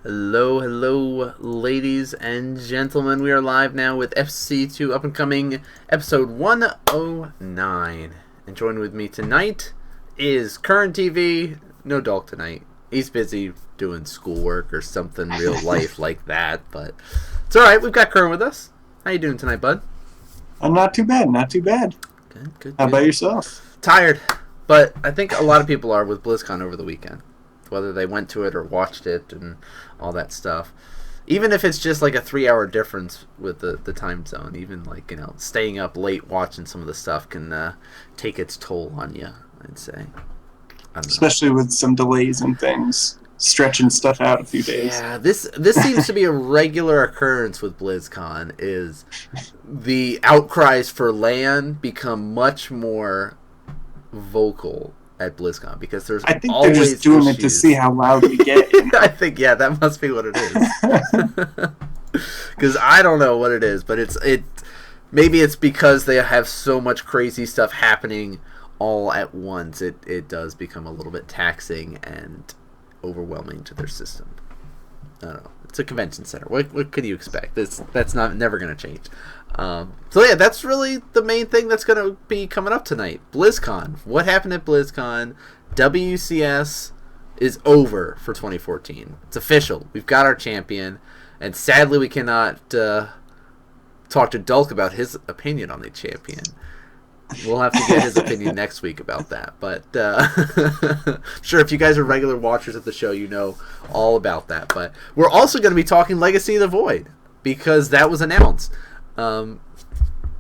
Hello, hello, ladies and gentlemen. We are live now with FC2 up and coming episode 109. And joining with me tonight is Current TV. No dog tonight. He's busy doing schoolwork or something real life like that, but it's alright. We've got Current with us. How you doing tonight, bud? I'm not too bad, not too bad. Good. How about yourself? Tired, but I think a lot of people are with Blizzcon over the weekend. Whether they went to it or watched it and all that stuff. Even if it's just like a 3-hour difference with the time zone, even like, staying up late watching some of the stuff can take its toll on you, I'd say. I don't know. Especially with some delays and things, stretching stuff out a few days. Yeah, this seems to be a regular occurrence with BlizzCon, is the outcries for LAN become much more vocal at BlizzCon because there's I think always they're just doing issues. it to see how loud we get. I think, yeah, that must be what it is. Because I don't know what it is, but maybe it's because they have so much crazy stuff happening all at once. It does become a little bit taxing and overwhelming to their system. I don't know. It's a convention center. What can you expect? That's never going to change. So yeah, that's really the main thing that's going to be coming up tonight. BlizzCon. What happened at BlizzCon? WCS is over for 2014. It's official. We've got our champion, and sadly we cannot talk to Dulk about his opinion on the champion. We'll have to get his opinion next week about that. But sure, if you guys are regular watchers of the show, you know all about that. But we're also going to be talking Legacy of the Void, because that was announced. I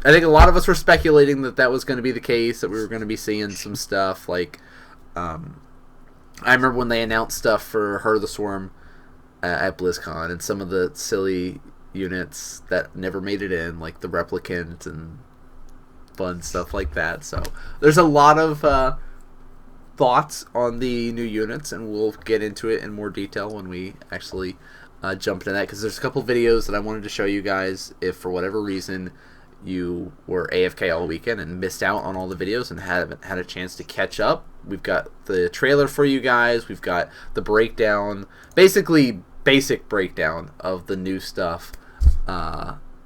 think a lot of us were speculating that was going to be the case, that we were going to be seeing some stuff. Like, I remember when they announced stuff for Heart of the Swarm at BlizzCon, and some of the silly units that never made it in, like the Replicant and fun stuff like that. So there's a lot of thoughts on the new units, and we'll get into it in more detail when we actually jump into that, because there's a couple videos that I wanted to show you guys if for whatever reason you were AFK all weekend and missed out on all the videos and haven't had a chance to catch up. We've got the trailer for you guys. We've got the breakdown, basically basic breakdown of the new stuff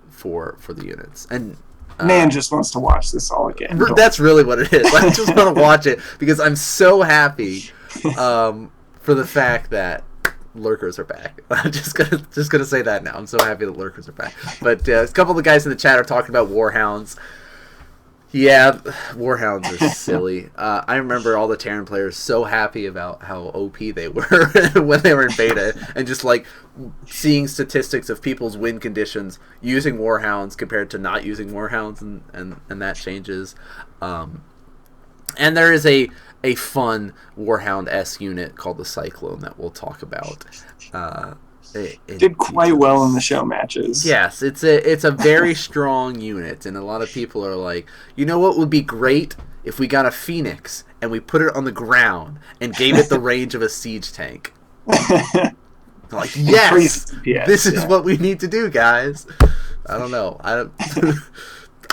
for the units. And Nan just wants to watch this all again. That's really what it is. I just want to watch it because I'm so happy for the fact that lurkers are back. I'm just gonna say that now. I'm so happy that lurkers are back. But a couple of the guys in the chat are talking about warhounds. Yeah, warhounds are silly. I remember all the Terran players so happy about how OP they were when they were in beta, and just like seeing statistics of people's win conditions using warhounds compared to not using warhounds, and that changes. And there is a fun Warhound-esque unit called the Cyclone that we'll talk about. It did quite well in the show matches. Yes, it's a very strong unit, and a lot of people are like, you know what would be great if we got a Phoenix and we put it on the ground and gave it the range of a siege tank. Like, yes, this is what we need to do, guys. I don't know.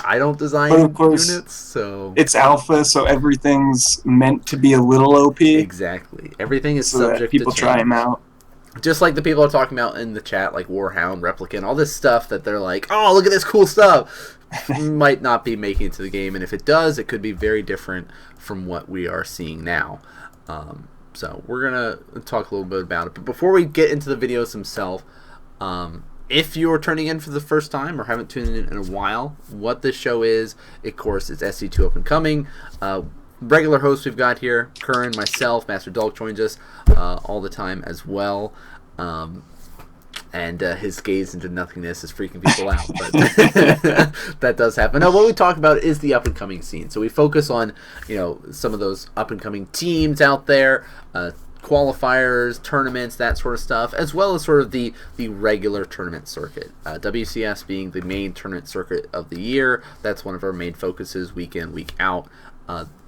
I don't design units, so it's alpha, so everything's meant to be a little OP. Exactly. Everything is subject to people try them out. Just like the people are talking about in the chat, like Warhound, Replicant, all this stuff that they're like, oh, look at this cool stuff. Might not be making it to the game, and if it does, it could be very different from what we are seeing now. So we're going to talk a little bit about it. But before we get into the videos themselves, if you're turning in for the first time or haven't tuned in a while, what this show is, of course, it's SC2 Up and Coming. Regular hosts we've got here, Curran, myself, Master Dulk joins us all the time as well. And his gaze into nothingness is freaking people out, but that does happen. Now, what we talk about is the up-and-coming scene. So we focus on, some of those up-and-coming teams out there, qualifiers, tournaments, that sort of stuff, as well as sort of the regular tournament circuit. WCS being the main tournament circuit of the year. That's one of our main focuses, week in, week out.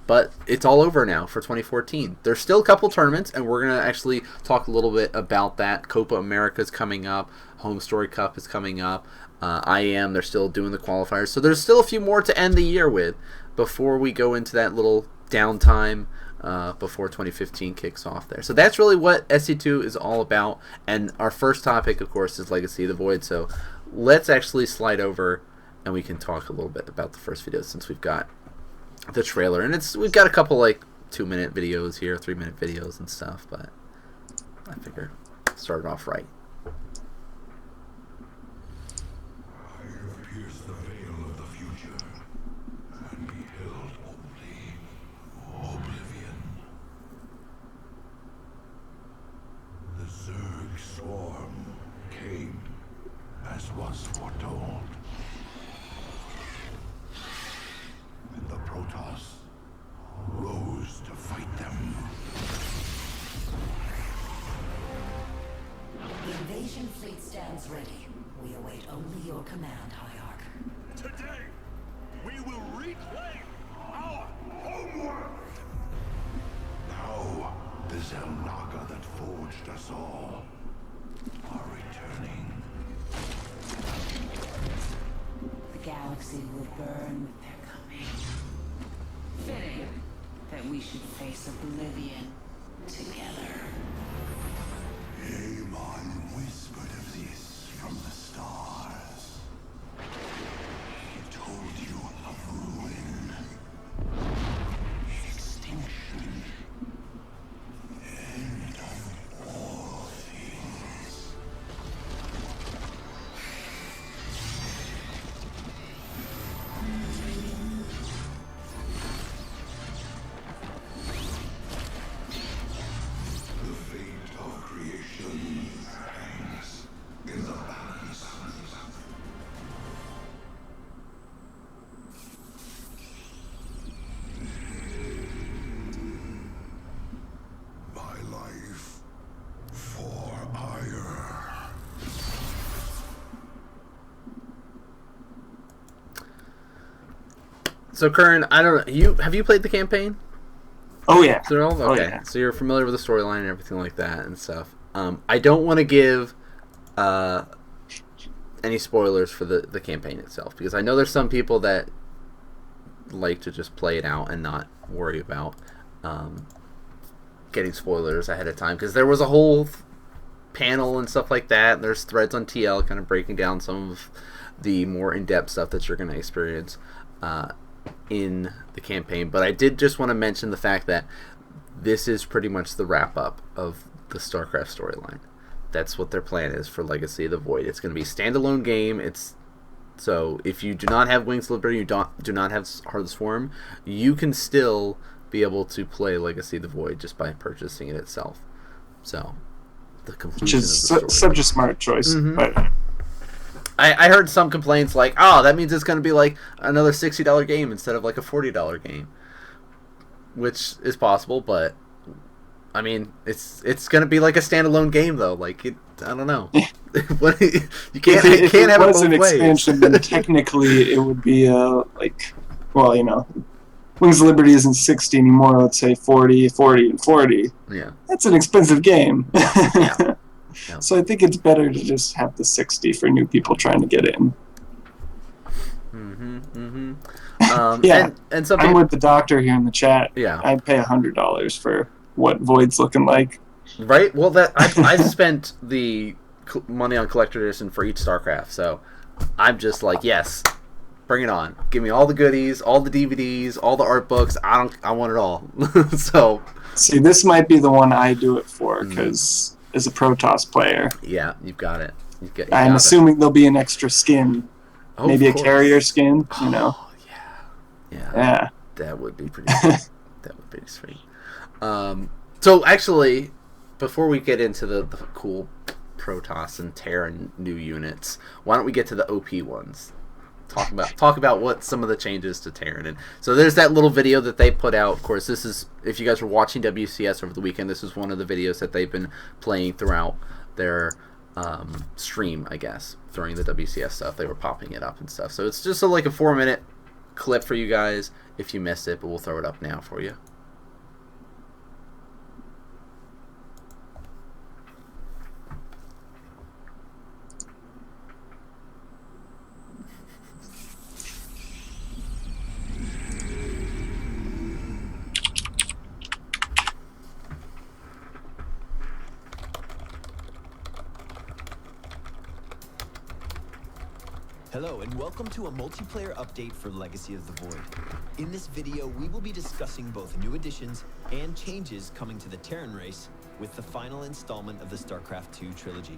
But it's all over now for 2014. There's still a couple tournaments, and we're going to actually talk a little bit about that. Copa America is coming up. Home Story Cup is coming up. they're still doing the qualifiers. So there's still a few more to end the year with before we go into that little downtime before 2015 kicks off there. So that's really what SC2 is all about. And our first topic, of course, is Legacy of the Void. So let's actually slide over and we can talk a little bit about the first video since we've got the trailer. And we've got a couple like 2-minute videos here, 3-minute videos and stuff, but I figure start it off right. Was foretold. And the Protoss rose to fight them. The invasion fleet stands ready. We await only your command, Hierarch. Today, we will reclaim our homeworld. Now, the Zelnaga that forged us all are returning. The galaxy will burn with their coming. Fitting that we should face oblivion together. Amon whispered of this from the stars. He told you of ruin, extinction, end of all things. The fate of creation hangs in the balance. My life for ire. So Kern, I don't know, have you played the campaign? Oh yeah. Cyril? Okay. Oh, yeah. So you're familiar with the storyline and everything like that and stuff. I don't want to give any spoilers for the campaign itself because I know there's some people that like to just play it out and not worry about getting spoilers ahead of time because there was a whole panel and stuff like that. There's threads on TL kind of breaking down some of the more in-depth stuff that you're going to experience in the campaign, but I did just want to mention the fact that this is pretty much the wrap-up of the StarCraft storyline. That's what their plan is for Legacy of the Void. It's going to be a standalone game. So if you do not have Wings of Liberty, you do not have Heart of the Swarm, you can still be able to play Legacy of the Void just by purchasing it itself. So the conclusion Which is of the story. such a smart choice. Mhm. But I heard some complaints like, oh, that means it's going to be like another $60 game instead of like a $40 game, which is possible, but I mean, it's going to be like a standalone game though. Like I don't know. You can't if it have it was both an ways. expansion, then technically it would be like, well, Wings of Liberty isn't 60 anymore. Let's say 40, 40, and 40. Yeah. That's an expensive game. Yeah. Yeah. So I think it's better to just have the 60 for new people trying to get in. Yeah, and some I'm people, with the doctor here in the chat. Yeah. I'd pay $100 for what Void's looking like. right? Well, that I've spent the money on collector edition for each StarCraft, so I'm just like, yes, bring it on. Give me all the goodies, all the DVDs, all the art books. I want it all. So See, this might be the one I do it for because as a Protoss player, yeah, you've got it. I'm assuming there'll be an extra skin, Oh, maybe of a course. carrier skin. Oh, yeah. Yeah. That would be pretty cool. That would be sweet. So actually, before we get into the cool Protoss and Terran new units, why don't we get to the OP ones? Talk about what some of the changes to Terran. And so there's that little video that they put out. Of course, this is, if you guys were watching WCS over the weekend, this is one of the videos that they've been playing throughout their stream, I guess, during the WCS stuff. They were popping it up and stuff. So it's just like a 4-minute clip for you guys if you missed it, but we'll throw it up now for you. Hello and welcome to a multiplayer update for Legacy of the Void. In this video, we will be discussing both new additions and changes coming to the Terran race with the final installment of the StarCraft II trilogy.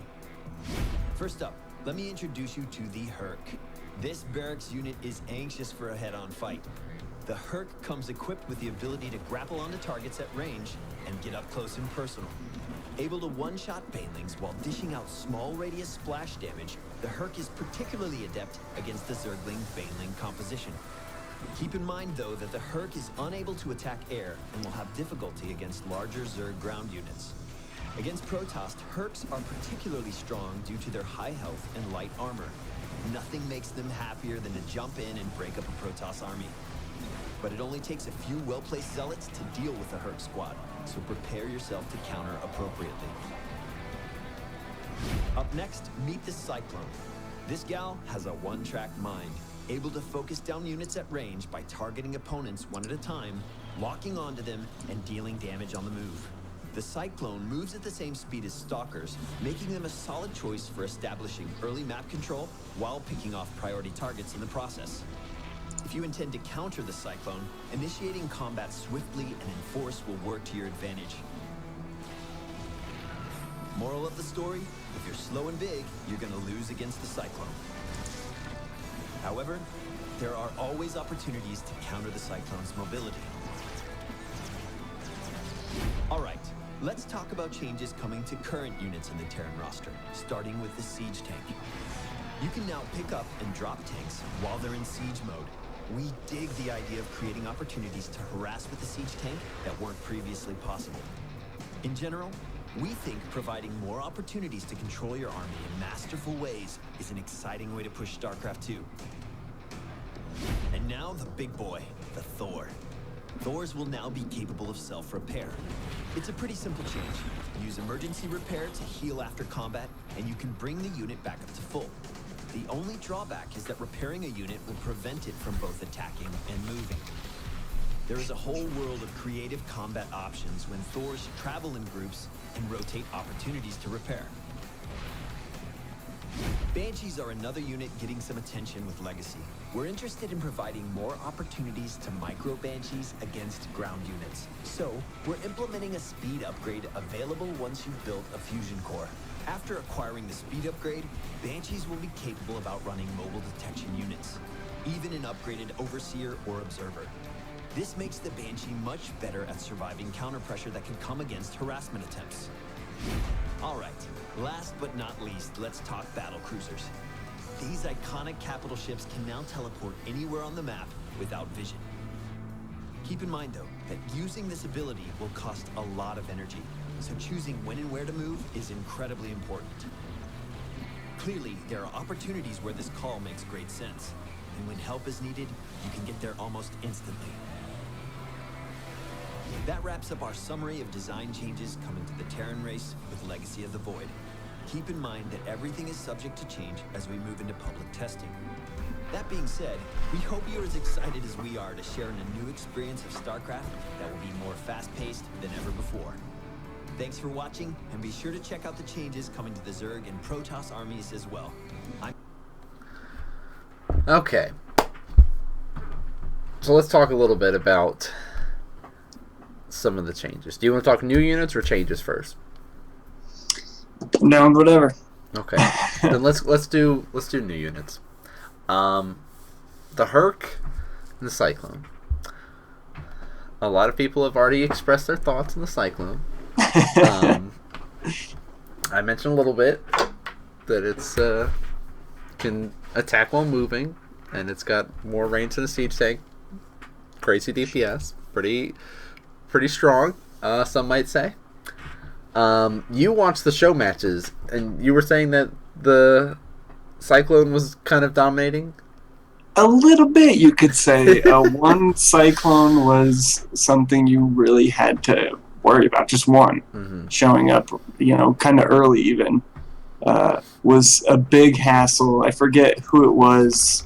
First up, let me introduce you to the Herc. This barracks unit is anxious for a head-on fight. The Herc comes equipped with the ability to grapple onto targets at range and get up close and personal. Able to one-shot banelings while dishing out small radius splash damage, the Herc is particularly adept against the Zergling baneling composition. Keep in mind, though, that the Herc is unable to attack air and will have difficulty against larger Zerg ground units. Against Protoss, Hercs are particularly strong due to their high health and light armor. Nothing makes them happier than to jump in and break up a Protoss army. But it only takes a few well-placed zealots to deal with the Herc squad, so prepare yourself to counter appropriately. Up next, meet the Cyclone. This gal has a one-track mind, able to focus down units at range by targeting opponents one at a time, locking onto them, and dealing damage on the move. The Cyclone moves at the same speed as Stalkers, making them a solid choice for establishing early map control while picking off priority targets in the process. If you intend to counter the Cyclone, initiating combat swiftly and in force will work to your advantage. Moral of the story, if you're slow and big, you're gonna lose against the Cyclone. However, there are always opportunities to counter the Cyclone's mobility. Alright, let's talk about changes coming to current units in the Terran roster, starting with the Siege Tank. You can now pick up and drop tanks while they're in siege mode. We dig the idea of creating opportunities to harass with the siege tank that weren't previously possible. In general, we think providing more opportunities to control your army in masterful ways is an exciting way to push StarCraft II. And now the big boy, the Thor. Thors will now be capable of self-repair. It's a pretty simple change. Use emergency repair to heal after combat, and you can bring the unit back up to full. The only drawback is that repairing a unit will prevent it from both attacking and moving. There is a whole world of creative combat options when Thors travel in groups and rotate opportunities to repair. Banshees are another unit getting some attention with Legacy. We're interested in providing more opportunities to micro Banshees against ground units. So, we're implementing a speed upgrade available once you've built a fusion core. After acquiring the speed upgrade, Banshees will be capable of outrunning mobile detection units, even an upgraded Overseer or Observer. This makes the Banshee much better at surviving counter pressure that can come against harassment attempts. Alright, last but not least, let's talk battle cruisers. These iconic capital ships can now teleport anywhere on the map without vision. Keep in mind, though, that using this ability will cost a lot of energy, so choosing when and where to move is incredibly important. Clearly, there are opportunities where this call makes great sense, and when help is needed, you can get there almost instantly. That wraps up our summary of design changes coming to the Terran race with Legacy of the Void. Keep in mind that everything is subject to change as we move into public testing. That being said, we hope you're as excited as we are to share in a new experience of StarCraft that will be more fast-paced than ever before. Thanks for watching, and be sure to check out the changes coming to the Zerg and Protoss armies as well. Okay. So let's talk a little bit about some of the changes. Do you want to talk new units or changes first? No, whatever. Okay. Then let's do new units. The Herc and the Cyclone. A lot of people have already expressed their thoughts on the Cyclone. I mentioned a little bit that it's can attack while moving, and it's got more range than a siege tank. Crazy DPS, pretty strong. Some might say. You watched the show matches, and you were saying that the Cyclone was kind of dominating. A little bit, you could say. One Cyclone was something you really had to worry about. Just one showing up, kind of early even, was a big hassle. I forget who it was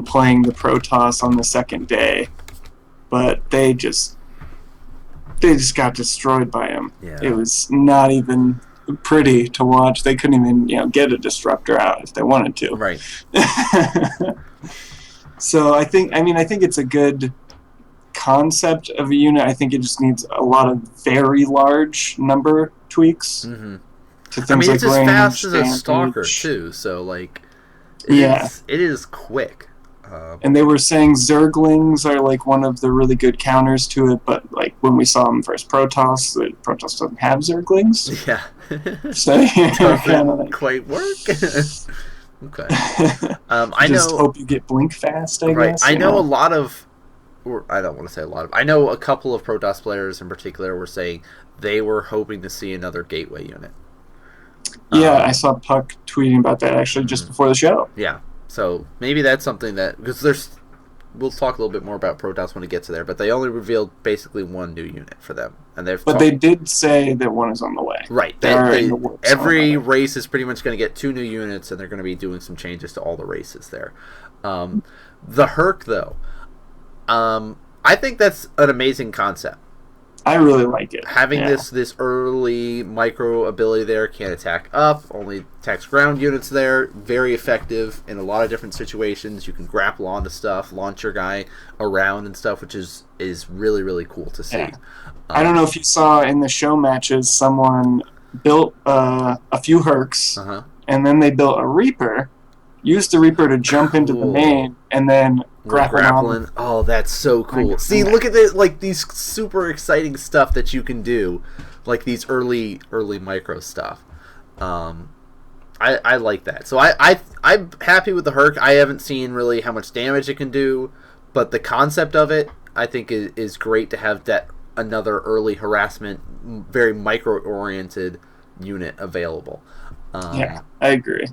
playing the Protoss on the second day, but they just got destroyed by him. Yeah. It was not even pretty to watch. They couldn't even get a disruptor out if they wanted to. Right. So I think it's a good concept of a unit. I think it just needs a lot of very large number tweaks. Mm-hmm. To things I mean, like it's as range, fast as a damage. stalker too. So like, Yeah. it is quick. And they were saying Zerglings are like one of the really good counters to it, but like when we saw them versus Protoss, Protoss doesn't have Zerglings. Yeah. So doesn't quite work. Okay. I just know. hope you get blink fast. I Right. guess. I know a lot of, or I don't want to say a lot of. I know a couple of Protoss players in particular were saying they were hoping to see another gateway unit. Yeah, I saw Puck tweeting about that actually just before the show. Yeah. So maybe that's something that, because we'll talk a little bit more about Protoss when it gets to there, but they only revealed basically one new unit for them, and they did say that one is on the way. Right. Every race is pretty much going to get 2 new units, and they're going to be doing some changes to all the races there. The Herc, though, I think that's an amazing concept. I really like it. Having this early micro ability there, can't attack up, only attacks ground units there. Very effective in a lot of different situations. You can grapple onto stuff, launch your guy around and stuff, which is really, really cool to see. Yeah. I don't know if you saw in the show matches, someone built a few Hercs, and then they built a Reaper, used the Reaper to jump into the main, and then grappling. Oh, that's so cool. See, look at this, like these super exciting stuff that you can do, like these early micro stuff. I like that. So I'm happy with the Herc. I haven't seen really how much damage it can do, but the concept of it I think is great to have that another early harassment, very micro oriented unit available. Yeah, I agree.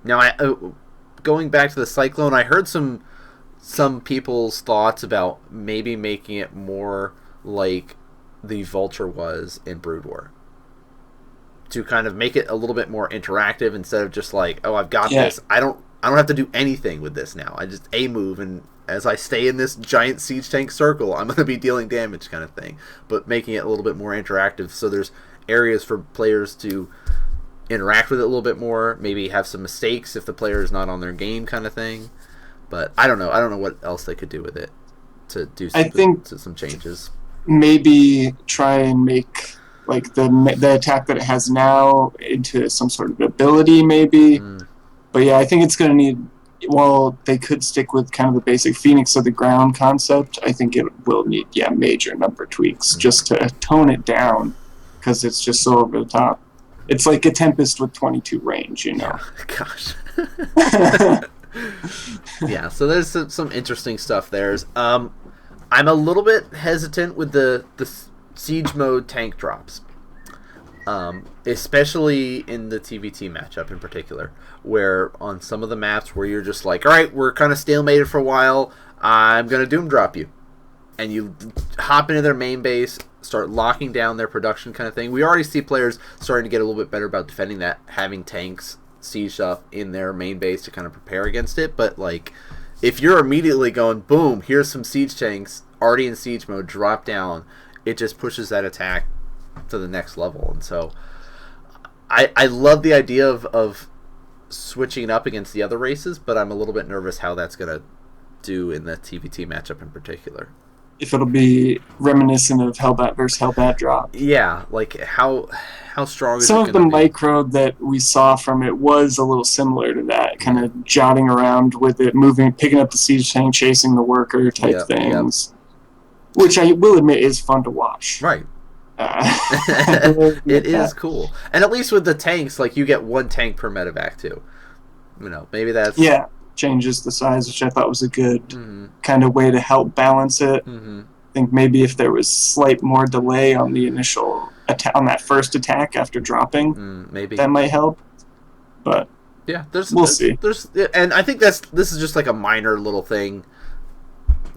Now, going back to the Cyclone, I heard some people's thoughts about maybe making it more like the Vulture was in Brood War, to kind of make it a little bit more interactive instead of just like, oh, I've got this. I don't have to do anything with this now. I just move, and as I stay in this giant siege tank circle, I'm going to be dealing damage, kind of thing. But making it a little bit more interactive, so there's areas for players to interact with it a little bit more, maybe have some mistakes if the player is not on their game, kind of thing. But I don't know what else they could do with it to do some changes. Maybe try and make like the attack that it has now into some sort of ability, maybe. But yeah, I think it's going to need, while they could stick with kind of the basic Phoenix of the ground concept, I think it will need major number tweaks just to tone it down, because it's just so over the top. It's like a Tempest with 22 range, Yeah, gosh. Yeah, so there's some interesting stuff there. I'm a little bit hesitant with the siege mode tank drops, especially in the TVT matchup in particular, where on some of the maps where you're just like, all right, we're kind of stalemated for a while, I'm going to doom drop you. And you hop into their main base, start locking down their production, kind of thing. We already see players starting to get a little bit better about defending that, having tanks siege up in their main base to kind of prepare against it. But like, if you're immediately going, boom, here's some siege tanks already in siege mode, drop down, it just pushes that attack to the next level. And so I love the idea of switching it up against the other races, but I'm a little bit nervous how that's going to do in the TVT matchup in particular. If it'll be reminiscent of Hellbat versus Hellbat drop. Yeah, like how strong is it? Some of the micro that we saw from it was a little similar to that, kind of jotting around with it, moving, picking up the siege tank, chasing the worker type things, which I will admit is fun to watch. Right. It is cool, and at least with the tanks, like you get one tank per medevac too. You know, maybe that's changes the size, which I thought was a good kind of way to help balance it. I think maybe if there was slight more delay on the initial attack, on that first attack after dropping, maybe that might help. But yeah, we'll see. And I think this is just like a minor little thing.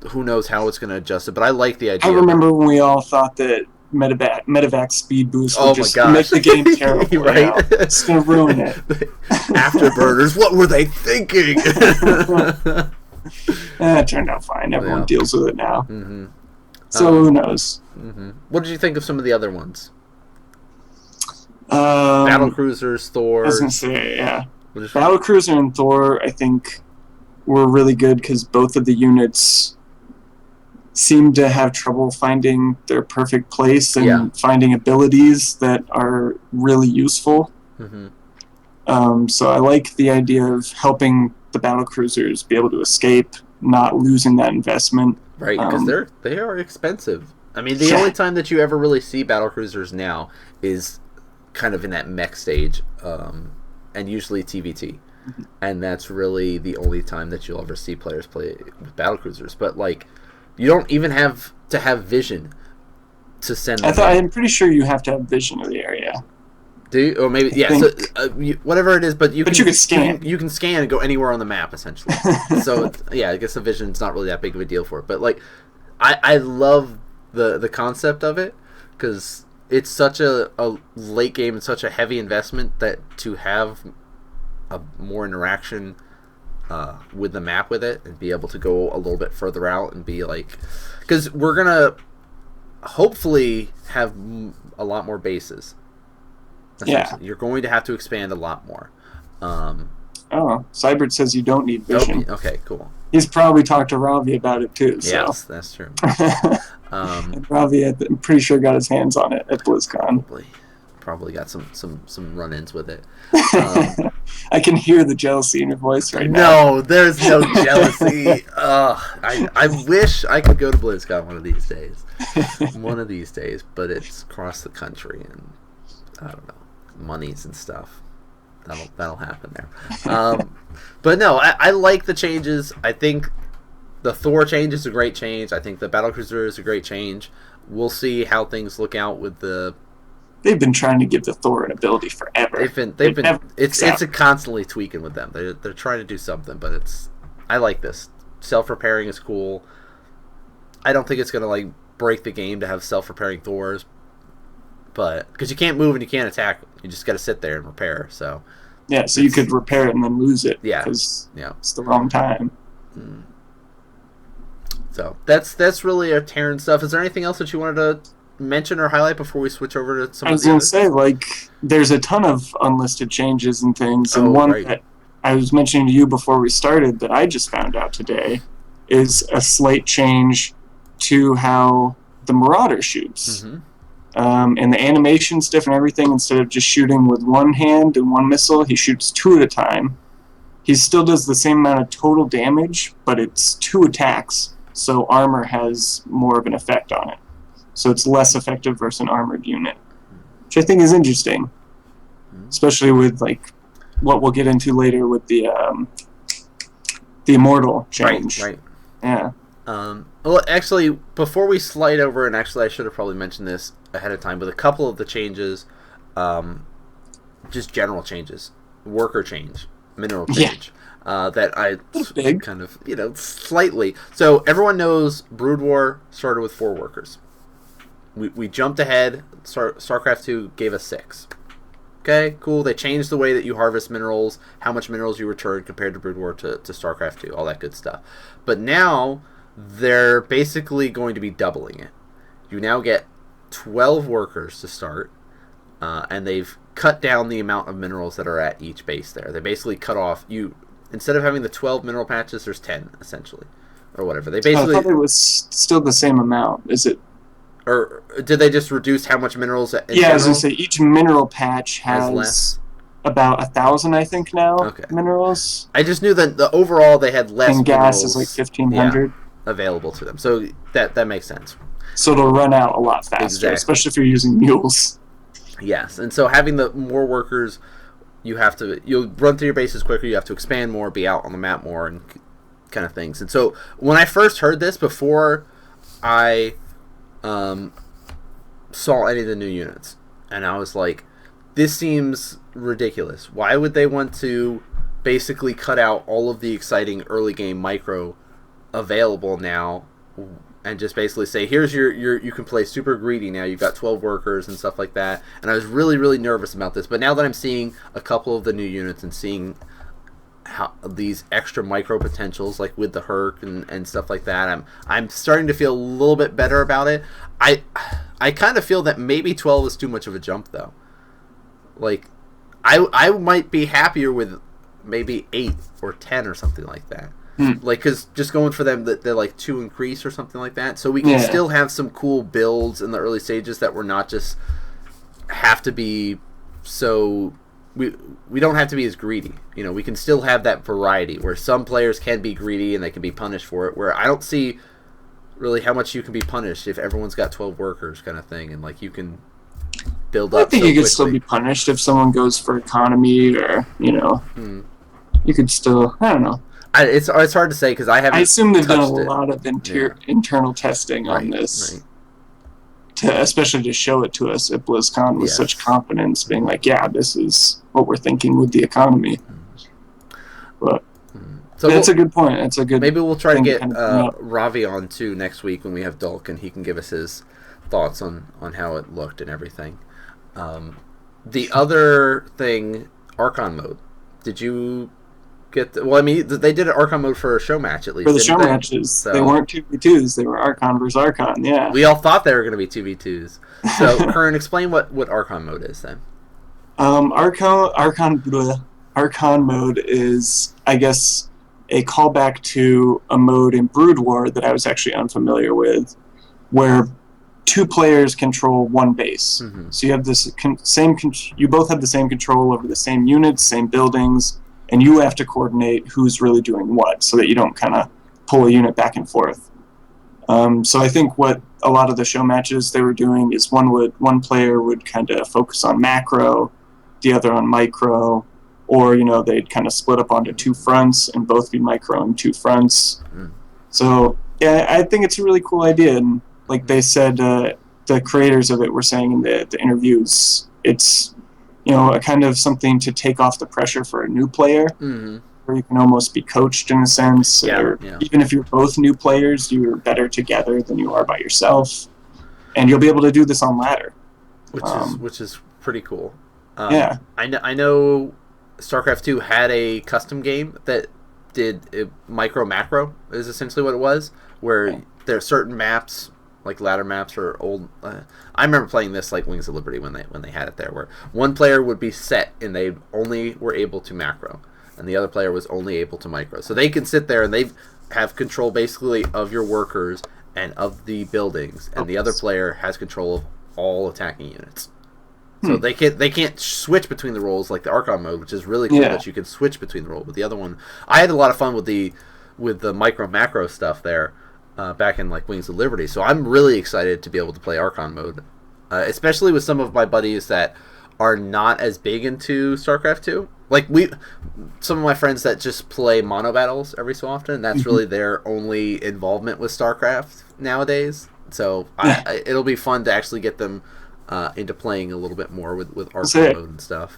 Who knows how it's going to adjust it? But I like the idea. I remember when we all thought that medevac speed boost would just make the game terrible. Right? It's going to ruin it. Afterburners, what were they thinking? It turned out fine. Everyone deals with it now. So who knows? What did you think of some of the other ones? Battle cruisers, Thor. I was gonna say, yeah. What is- Battle Cruiser and Thor, I think, were really good because both of the units seem to have trouble finding their perfect place and Yeah. finding abilities that are really useful. So I like the idea of helping the battle cruisers be able to escape, not losing that investment. Right, because they are expensive. I mean, the Yeah. only time that you ever really see battle cruisers now is kind of in that mech stage, and usually TVT, and that's really the only time that you'll ever see players play with battle cruisers. But like, you don't even have to have vision to send them. I'm pretty sure you have to have vision of the area. Do you? Or maybe yeah. think. So whatever it is, but you But you can scan. You can scan and go anywhere on the map essentially. So yeah, I guess the vision's not really that big of a deal for it. But like, I love the concept of it because it's such a late game and such a heavy investment that to have a more interaction with the map with it and be able to go a little bit further out and be like, because we're gonna hopefully have a lot more bases. Yeah. You're going to have to expand a lot more. Oh, Cybert says you don't need vision. Okay, cool. He's probably talked to Ravi about it too. So. Yes, that's true. And Ravi, I'm pretty sure, got his hands on it at BlizzCon. Probably got some run-ins with it. I can hear the jealousy in your voice right now. No, there's no jealousy. I wish I could go to BlizzCon one of these days. But it's across the country, and I don't know, monies and stuff. That'll happen there. But no, I like the changes. I think the Thor change is a great change. I think the Battlecruiser is a great change. We'll see how things look out with the. They've been trying to give the Thor an ability forever. They've been. It's a constantly tweaking with them. They're trying to do something, but it's. I like this. Self-repairing is cool. I don't think it's gonna like break the game to have self-repairing Thors. But because you can't move and you can't attack, you just got to sit there and repair. So yeah, so you could repair it and then lose it. Yeah, because it's the wrong time. So that's really our Terran stuff. Is there anything else that you wanted to mention or highlight before we switch over to some? I was going to say, like, there's a ton of unlisted changes and things, and that I was mentioning to you before we started that I just found out today is a slight change to how the Marauder shoots. And the animation's different, everything. Instead of just shooting with one hand and one missile, he shoots two at a time. He still does the same amount of total damage, but it's two attacks, so armor has more of an effect on it. So it's less effective versus an armored unit, which I think is interesting, especially with like what we'll get into later with the Immortal change. Right. Yeah. Well, actually, before we slide over, and actually I should have probably mentioned this ahead of time, but a couple of the changes, just general changes, worker change, mineral change, that I kind of, slightly. So everyone knows Brood War started with 4 workers. We jumped ahead. StarCraft 2 gave us 6. Okay, cool. They changed the way that you harvest minerals, how much minerals you return compared to Brood War to StarCraft 2, all that good stuff. But now they're basically going to be doubling it. You now get 12 workers to start, and they've cut down the amount of minerals that are at each base there. They basically cut off instead of having the 12 mineral patches, there's 10 essentially, or whatever. They basically. I thought it was still the same amount. Is it? Or did they just reduce how much minerals? I was gonna say each mineral patch has less. About 1,000, I think now. Okay. Minerals. I just knew that the overall they had less. And gas is like 1,500 available to them, so that makes sense. So it'll run out a lot faster, especially if you're using mules. Yes, and so having the more workers, you'll run through your bases quicker. You have to expand more, be out on the map more, and kind of things. And so when I first heard this, before I saw any of the new units, and I was like, this seems ridiculous. Why would they want to basically cut out all of the exciting early game micro available now and just basically say, here's your you can play super greedy now, you've got 12 workers and stuff like that. And I was really, really nervous about this, but now that I'm seeing a couple of the new units and seeing how these extra micro potentials, like with the Herc and stuff like that, I'm starting to feel a little bit better about it. I kind of feel that maybe 12 is too much of a jump though. Like, I might be happier with maybe 8 or 10 or something like that. Like, because just going for them, they're like 2 increase or something like that. So we can still have some cool builds in the early stages that we're not just have to be so... We don't have to be as greedy. You know, we can still have that variety where some players can be greedy and they can be punished for it, where I don't see really how much you can be punished if everyone's got 12 workers kind of thing, and like you can build up. I think so you could quickly. still be punished if someone goes for economy, or you could still. I don't know. It's hard to say because I haven't. I assume they've done a touched it. lot of internal testing on this, especially to show it to us at BlizzCon with such confidence, being like, "Yeah, this is what we're thinking with the economy." But so that's a good point. That's a good. Maybe we'll try to get kind of Ravi on too next week when we have Dulk, and he can give us his thoughts on how it looked and everything. The other thing, Archon mode. Did you get? Well, I mean, they did an Archon mode for a show match at least. For the show they? matches, So, they weren't 2v2s. They were Archon versus Archon. Yeah. We all thought they were going to be 2v2s. So, Curran, explain what Archon mode is then. Archon mode is, I guess, a callback to a mode in Brood War that I was actually unfamiliar with, where 2 players control 1 base. So you have this you both have the same control over the same units, same buildings, and you have to coordinate who's really doing what, so that you don't kind of pull a unit back and forth. So I think what a lot of the show matches they were doing is one player would kind of focus on macro, the other on micro, or they'd kind of split up onto 2 fronts and both be micro and 2 fronts. So yeah, I think it's a really cool idea, and like they said, the creators of it were saying in the interviews, it's a kind of something to take off the pressure for a new player, where you can almost be coached in a sense, or even if you're both new players, you're better together than you are by yourself, and you'll be able to do this on ladder, which is pretty cool. I know StarCraft 2 had a custom game that did micro macro is essentially what it was, where there are certain maps, like ladder maps or old. I remember playing this like Wings of Liberty when they had it there, where one player would be set and they only were able to macro, and the other player was only able to micro. So they can sit there and they have control basically of your workers and of the buildings, and the other player has control of all attacking units. So they can't switch between the roles like the Archon mode, which is really cool that you can switch between the role. But the other one, I had a lot of fun with the micro macro stuff there back in like Wings of Liberty. So I'm really excited to be able to play Archon mode, especially with some of my buddies that are not as big into StarCraft 2. Like some of my friends that just play mono battles every so often. That's really their only involvement with StarCraft nowadays. So it'll be fun to actually get them into playing a little bit more with Archon mode and stuff.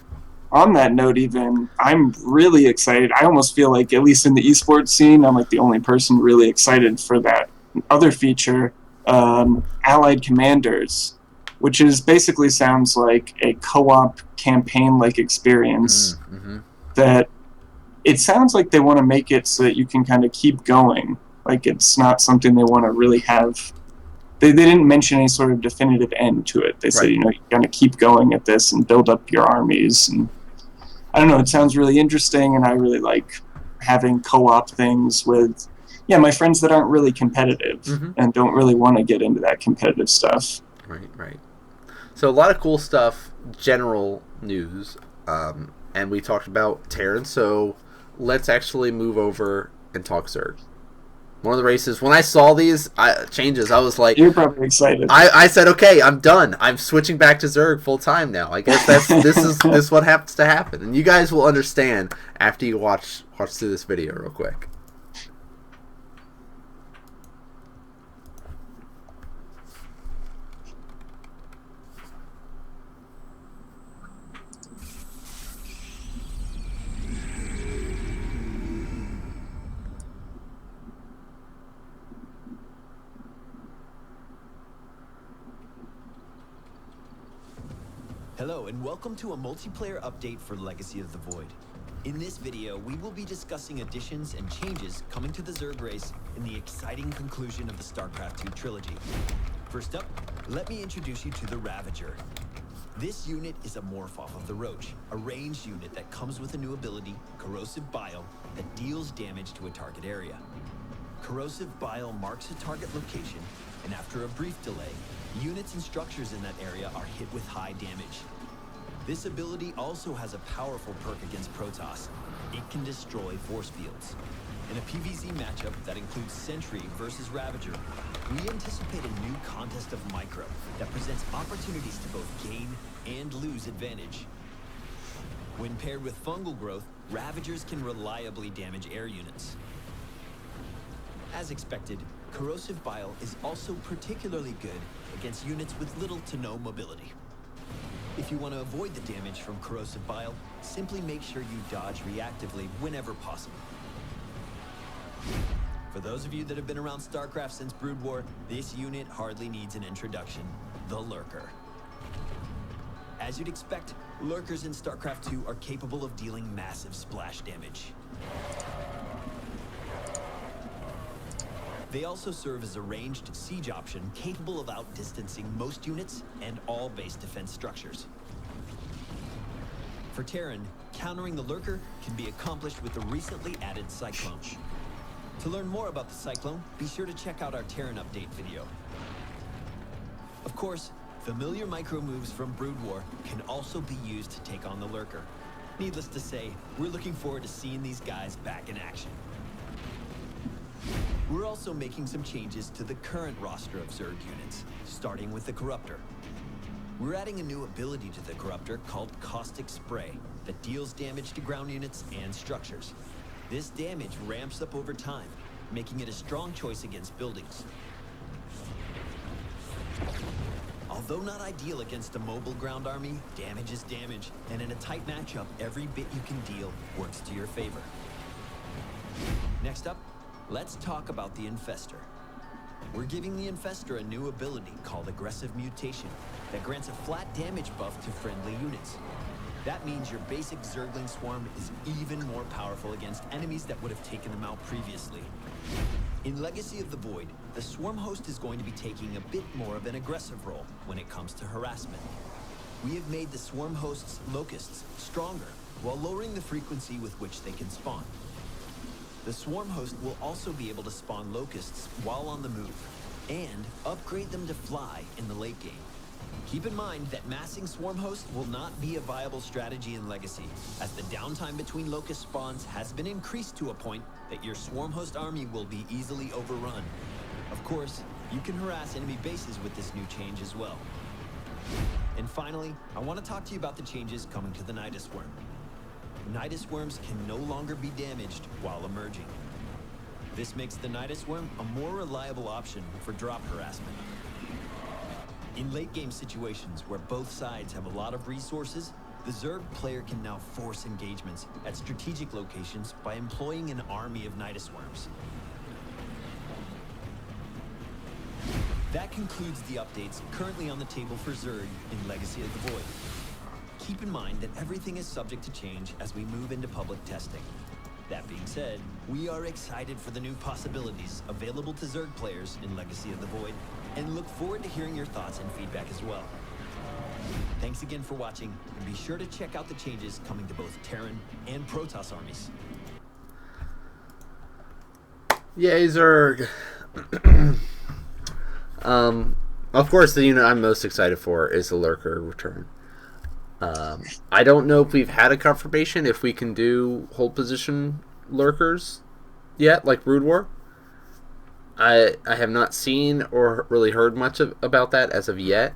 On that note, even, I'm really excited. I almost feel like, at least in the esports scene, I'm like the only person really excited for that other feature, Allied Commanders, which is basically sounds like a co-op campaign-like experience that it sounds like they want to make it so that you can kind of keep going. Like, it's not something they want to really have. They didn't mention any sort of definitive end to it. They said, you're going to keep going at this and build up your armies. And I don't know, it sounds really interesting, and I really like having co-op things with, my friends that aren't really competitive and don't really want to get into that competitive stuff. Right. So a lot of cool stuff, general news, and we talked about Terran, so let's actually move over and talk Zerg. One of the races, when I saw these changes, I was like... You're probably excited. I said, okay, I'm done. I'm switching back to Zerg full time now. I guess this is what happens to happen. And you guys will understand after you watch through this video real quick. Hello, and welcome to a multiplayer update for Legacy of the Void. In this video, we will be discussing additions and changes coming to the Zerg race in the exciting conclusion of the StarCraft II trilogy. First up, let me introduce you to the Ravager. This unit is a morph off of the Roach, a ranged unit that comes with a new ability, Corrosive Bile, that deals damage to a target area. Corrosive Bile marks a target location, and after a brief delay, units and structures in that area are hit with high damage. This ability also has a powerful perk against Protoss. It can destroy force fields. In a PvZ matchup that includes Sentry versus Ravager, we anticipate a new contest of Micro that presents opportunities to both gain and lose advantage. When paired with Fungal Growth, Ravagers can reliably damage air units. As expected, Corrosive Bile is also particularly good against units with little to no mobility. If you want to avoid the damage from Corrosive Bile, simply make sure you dodge reactively whenever possible. For those of you that have been around StarCraft since Brood War, this unit hardly needs an introduction, the Lurker. As you'd expect, Lurkers in StarCraft 2 are capable of dealing massive splash damage. They also serve as a ranged siege option capable of outdistancing most units and all base defense structures. For Terran, countering the Lurker can be accomplished with the recently added Cyclone. To learn more about the Cyclone, be sure to check out our Terran update video. Of course, familiar micro moves from Brood War can also be used to take on the Lurker. Needless to say, we're looking forward to seeing these guys back in action. We're also making some changes to the current roster of Zerg units, starting with the Corruptor. We're adding a new ability to the Corruptor called Caustic Spray that deals damage to ground units and structures. This damage ramps up over time, making it a strong choice against buildings. Although not ideal against a mobile ground army, damage is damage, and in a tight matchup, every bit you can deal works to your favor. Next up, let's talk about the Infestor. We're giving the Infestor a new ability called Aggressive Mutation that grants a flat damage buff to friendly units. That means your basic Zergling Swarm is even more powerful against enemies that would have taken them out previously. In Legacy of the Void, the Swarm Host is going to be taking a bit more of an aggressive role when it comes to harassment. We have made the Swarm Host's Locusts stronger, while lowering the frequency with which they can spawn. The Swarm Host will also be able to spawn Locusts while on the move, and upgrade them to fly in the late game. Keep in mind that massing Swarm Host will not be a viable strategy in Legacy, as the downtime between Locust spawns has been increased to a point that your Swarm Host army will be easily overrun. Of course, you can harass enemy bases with this new change as well. And finally, I want to talk to you about the changes coming to the Nidus Worm. Nidus Worms can no longer be damaged while emerging. This makes the Nidus Worm a more reliable option for drop harassment. In late-game situations where both sides have a lot of resources, the Zerg player can now force engagements at strategic locations by employing an army of Nidus Worms. That concludes the updates currently on the table for Zerg in Legacy of the Void. Keep in mind that everything is subject to change as we move into public testing. That being said, we are excited for the new possibilities available to Zerg players in Legacy of the Void, and look forward to hearing your thoughts and feedback as well. Thanks again for watching, and be sure to check out the changes coming to both Terran and Protoss armies. Yay, Zerg! Of course, the unit I'm most excited for is the Lurker return. I don't know if we've had a confirmation if we can do hold position Lurkers yet, like Brood War. I have not seen or really heard much about that as of yet.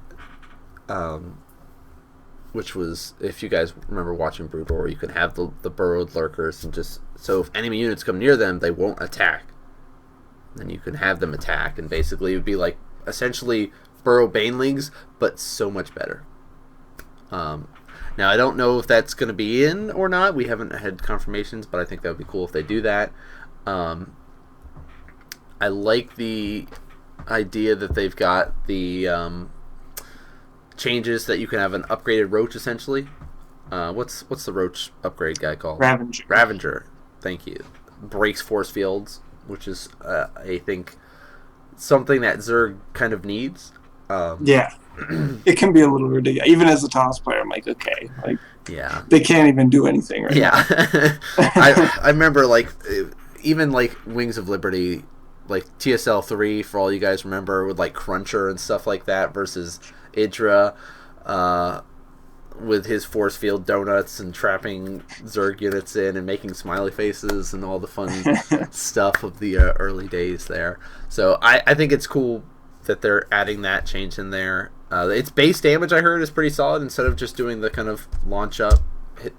Which was, if you guys remember watching Brood War, you can have the burrowed Lurkers, and just so if enemy units come near them, they won't attack. Then you can have them attack, and basically it would be like essentially burrow Banelings, but so much better. Now I don't know if that's going to be in or not. We haven't had confirmations, but I think that would be cool if they do that. I like the idea that they've got the changes that you can have an upgraded Roach essentially. What's the Roach upgrade guy called? Ravager. Ravager. Thank you. Breaks force fields, which is I think something that Zerg kind of needs. Yeah. It can be a little ridiculous. Even as a TOS player, I'm like, okay, like, Yeah. they can't even do anything right Yeah. now. I remember, like, even, like, Wings of Liberty, like, TSL 3, for all you guys remember, with, like, Cruncher and stuff like that, versus Idra, with his force field donuts and trapping Zerg units in and making smiley faces and all the fun stuff of the early days there. So I think it's cool that they're adding that change in there. Its base damage, I heard, is pretty solid instead of just doing the kind of launch up hit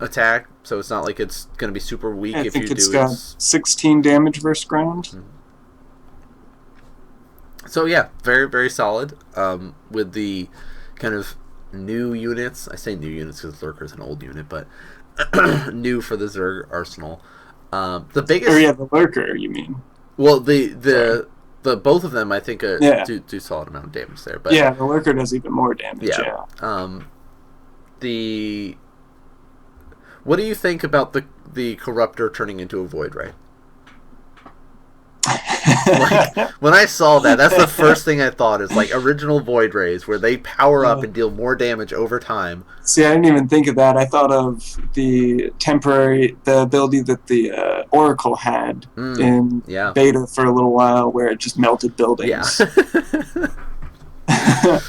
attack. So it's not like it's going to be super weak I if think you it's do got 16 damage versus ground. So yeah, very, very solid. With the kind of new units, I say new units because Lurker's an old unit, but new for the Zerg arsenal. The biggest, Or yeah, the Lurker, you mean? well, the both of them, I think, Yeah. do solid amount of damage there. But Yeah, the Lurker does even more damage. yeah. Yeah. What do you think about the Corruptor turning into a Void Ray? Like, when I saw that, that's the first thing I thought is, like, original Void Rays, where they power up and deal more damage over time. See, I didn't even think of that. I thought of the ability that the Oracle had in Yeah. beta for a little while, where it just melted buildings. Yeah.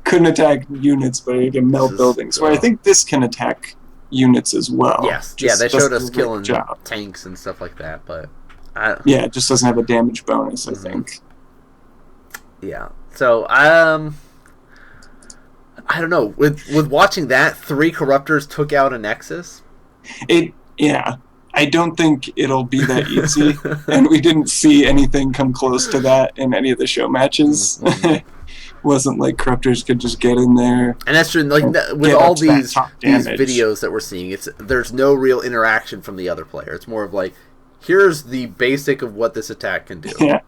Couldn't attack units, but it can melt buildings. Where I think this can attack units as well. Yes. Yeah, Just they showed doesn't us do a great killing job. tanks and stuff like that, but Yeah, it just doesn't have a damage bonus, I think. yeah. So I don't know. With watching that, 3 Corruptors took out a Nexus. Yeah. I don't think it'll be that easy, and we didn't see anything come close to that in any of the show matches. Wasn't like Corruptors could just get in there. And that's true. Like, with all these videos that we're seeing, there's no real interaction from the other player. It's more of like, here's the basic of what this attack can do. Yeah.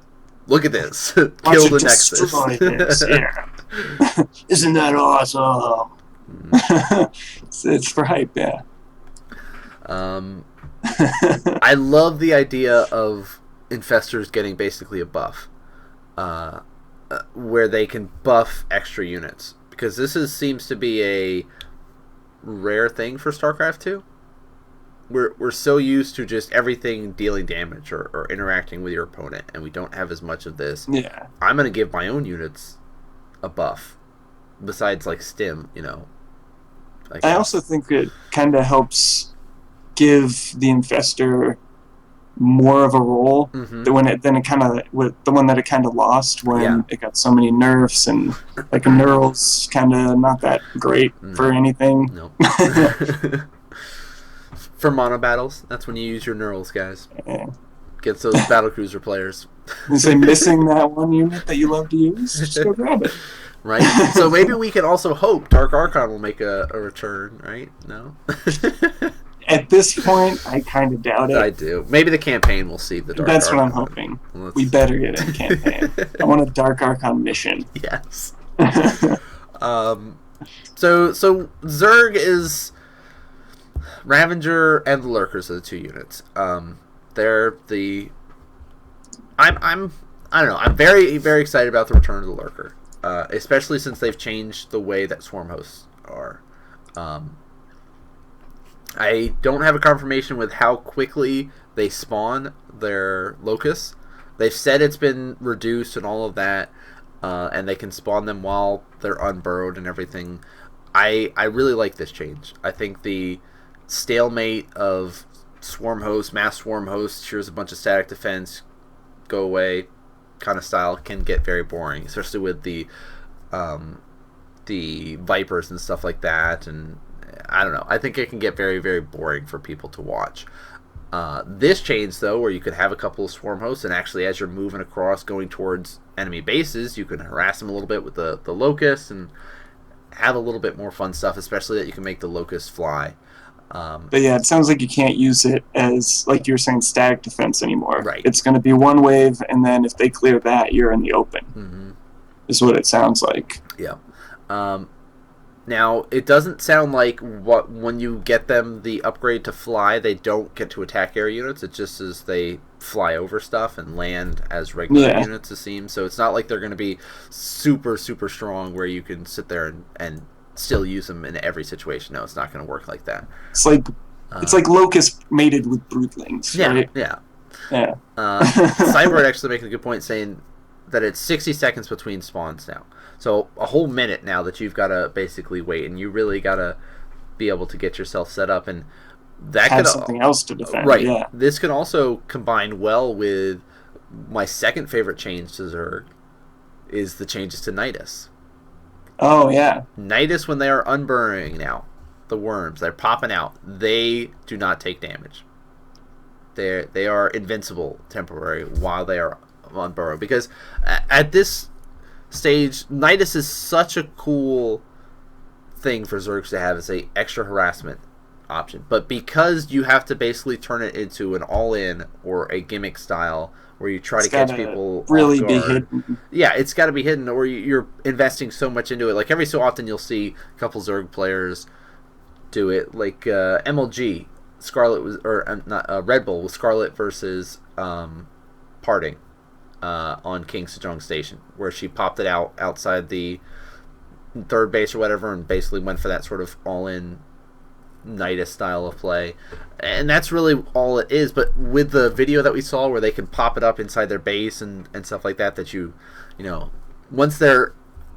Look at this. Watch Kill it the Nexus. destroy this. Yeah. Isn't that awesome? It's for hype, yeah. I love the idea of Infestors getting basically a buff. Where they can buff extra units. Because this seems to be a rare thing for StarCraft 2. We're so used to just everything dealing damage or interacting with your opponent, and we don't have as much of this. Yeah. I'm going to give my own units a buff. Besides, like, Stim, I also think it kind of helps give the Infestor more of a role than it kind of with the one that it kind of lost when it got so many nerfs, and like a Neural's kind of not that great for anything. No. For mono battles, that's when you use your Neurals, guys. Yeah. Against those battlecruiser players. You say missing that one unit that you love to use, just go grab it. Right? So maybe we can also hope Dark Archon will make a return, right? No? At this point, I kind of doubt it. I do. Maybe the campaign will see the Dark That's Archon. what I'm hoping. We better get a campaign. I want a Dark Archon mission. Yes. So Zerg is Ravager and the Lurkers are the 2 units. They're the I don't know. I'm very, very excited about the return of the Lurker. Especially since they've changed the way that swarm hosts are. I don't have a confirmation with how quickly they spawn their locusts. They've said it's been reduced and all of that, and they can spawn them while they're unburrowed and everything. I really like this change. I think the stalemate of swarm hosts, mass swarm hosts, here's a bunch of static defense, go away kind of style can get very boring, especially with the Vipers and stuff like that, and I don't know. I think it can get very, very boring for people to watch. This change, though, where you could have a couple of swarm hosts, and actually as you're moving across going towards enemy bases, you can harass them a little bit with the locusts and have a little bit more fun stuff, especially that you can make the locusts fly. But yeah, it sounds like you can't use it as, like you were saying, static defense anymore. Right. It's going to be one wave, and then if they clear that, you're in the open. Is what it sounds like. Yeah. Now, it doesn't sound like when you get them the upgrade to fly, they don't get to attack air units. It just is they fly over stuff and land as regular units, it seems. So it's not like they're going to be super, super strong where you can sit there and still use them in every situation. No, it's not going to work like that. It's like Locust mated with Broodlings, right? Yeah. Yeah. Cyborg actually making a good point saying that it's 60 seconds between spawns now. So a whole minute now that you've got to basically wait, and you really got to be able to get yourself set up, and that have something else to defend. Right. Yeah. This can also combine well with my second favorite change to Zerg is the changes to Nidus. Oh yeah. Nidus, when they are unburrowing now, the worms they're popping out, they do not take damage. They are invincible temporary while they are unburrowed, because at this stage, Nidus is such a cool thing for Zergs to have as a extra harassment option. But because you have to basically turn it into an all-in or a gimmick style where you try to catch people really off be guard. hidden. Yeah, it's got to be hidden, or you're investing so much into it. Like every so often, you'll see a couple Zerg players do it. Like MLG, Scarlet was, or not Red Bull with Scarlet versus Parting. On King Sejong Station, where she popped it out outside the third base or whatever, and basically went for that sort of all-in Nidus style of play, and that's really all it is. But with the video that we saw, where they can pop it up inside their base and stuff like that, that you know, once they're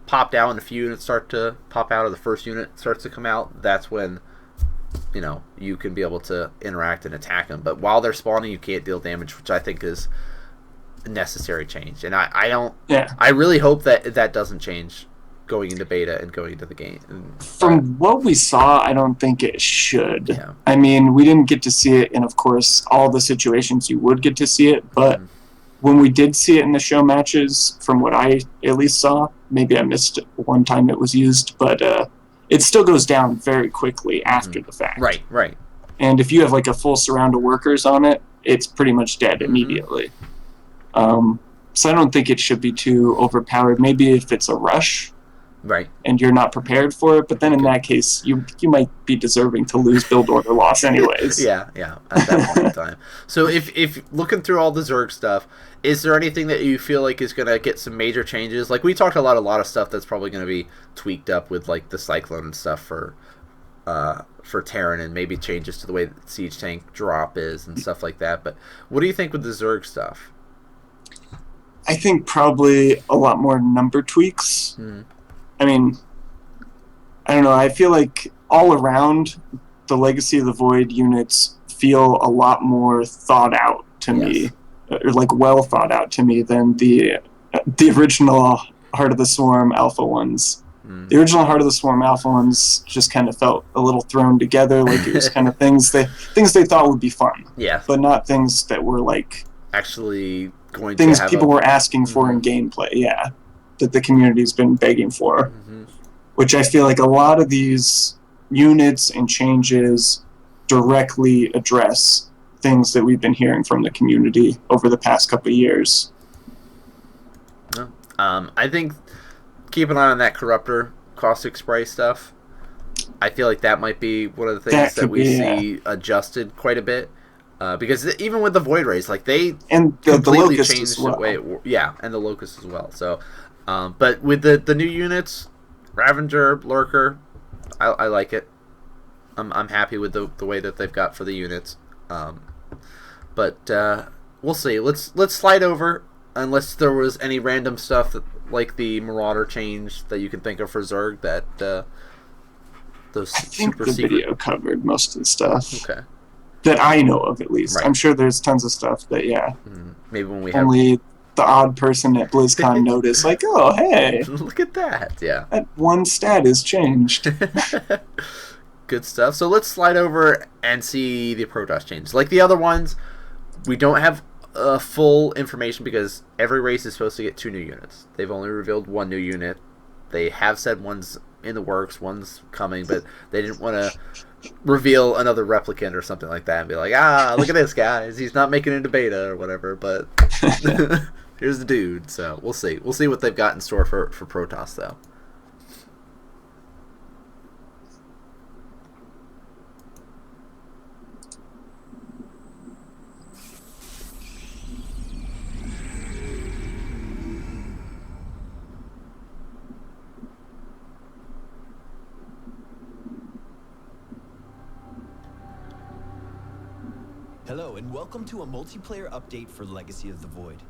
popped out and a few units start to pop out, or the first unit starts to come out, that's when you can be able to interact and attack them. But while they're spawning, you can't deal damage, which I think is necessary change, and I really hope that doesn't change going into beta and going into the game. From what we saw, I don't think it should. Yeah. I mean, we didn't get to see it in, of course, all the situations you would get to see it, but when we did see it in the show matches, from what I at least saw, maybe I missed it one time it was used, but it still goes down very quickly after the fact. Right. And if you have like a full surround of workers on it, it's pretty much dead immediately. So I don't think it should be too overpowered. Maybe if it's a rush, right, and you're not prepared for it, but then in that case, you might be deserving to lose build order loss anyways. yeah, at that point in time. So if looking through all the Zerg stuff, is there anything that you feel like is going to get some major changes? Like we talked a lot of stuff that's probably going to be tweaked up with like the Cyclone and stuff for Terran, and maybe changes to the way that Siege Tank drop is and stuff like that. But what do you think with the Zerg stuff? I think probably a lot more number tweaks. I mean, I don't know. I feel like all around, the Legacy of the Void units feel a lot more thought out to me, or like well thought out to me than the original Heart of the Swarm Alpha ones. The original Heart of the Swarm Alpha ones just kind of felt a little thrown together, like it was kind of things they thought would be fun. Yeah, but not things that were like actually going things to have people were asking for in gameplay. Yeah, that the community's been begging for. Which I feel like a lot of these units and changes directly address things that we've been hearing from the community over the past couple of years. I think keep an eye on that Corruptor caustic spray stuff. I feel like that might be one of the things that we see adjusted quite a bit. Because even with the Void Rays, like they and completely the changed the way and the Locust as well. So, but with the new units, Ravager, Lurker, I like it. I'm happy with the way that they've got for the units. But we'll see. Let's slide over, unless there was any random stuff that, like the Marauder change that you can think of for Zerg, that those I think super the secret video covered most of the stuff. Okay. That I know of, at least. Right. I'm sure there's tons of stuff that, maybe when we have only the odd person at BlizzCon noticed, like, oh, hey, look at that, yeah. That one stat has changed. Good stuff. So let's slide over and see the Protoss changes. Like the other ones, we don't have full information because every race is supposed to get 2 new units. They've only revealed 1 new unit. They have said one's in the works, one's coming, but they didn't want to reveal another replicant or something like that and be like, look at this, guys. He's not making it into beta or whatever, but here's the dude. So we'll see. We'll see what they've got in store for Protoss, though. Hello and welcome to a multiplayer update for Legacy of the Void.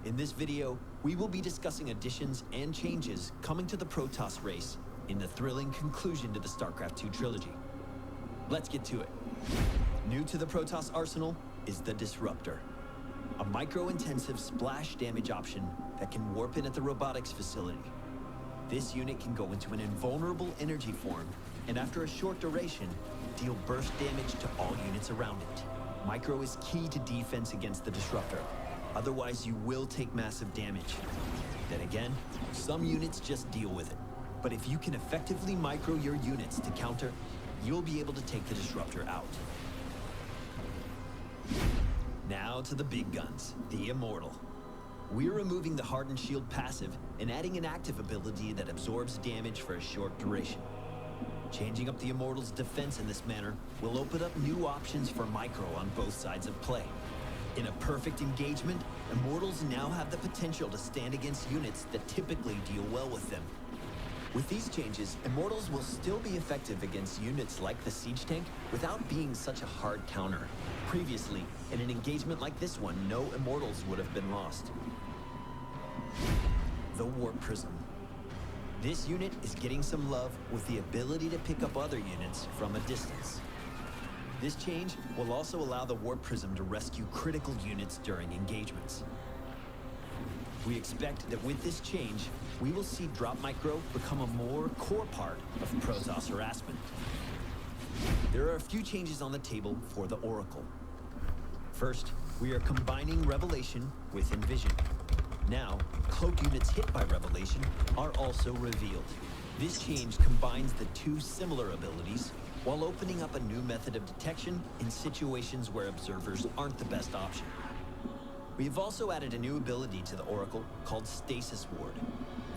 In this video, we will be discussing additions and changes coming to the Protoss race in the thrilling conclusion to the StarCraft II trilogy. Let's get to it. New to the Protoss arsenal is the Disruptor, a micro-intensive splash damage option that can warp in at the robotics facility. This unit can go into an invulnerable energy form, and after a short duration, deal burst damage to all units around it. Micro is key to defense against the Disruptor, otherwise you will take massive damage. Then again, some units just deal with it. But if you can effectively micro your units to counter, you'll be able to take the Disruptor out. Now to the big guns, the Immortal. We're removing the Hardened Shield passive and adding an active ability that absorbs damage for a short duration. Changing up the Immortal's defense in this manner will open up new options for Micro on both sides of play. In a perfect engagement, Immortals now have the potential to stand against units that typically deal well with them. With these changes, Immortals will still be effective against units like the Siege Tank without being such a hard counter. Previously, in an engagement like this one, no Immortals would have been lost. The Warp Prism. This unit is getting some love with the ability to pick up other units from a distance. This change will also allow the Warp Prism to rescue critical units during engagements. We expect that with this change, we will see Drop Micro become a more core part of Protoss harassment. There are a few changes on the table for the Oracle. First, we are combining Revelation with Envision. Now, cloak units hit by Revelation are also revealed. This change combines the two similar abilities while opening up a new method of detection in situations where observers aren't the best option. We have also added a new ability to the Oracle called Stasis Ward.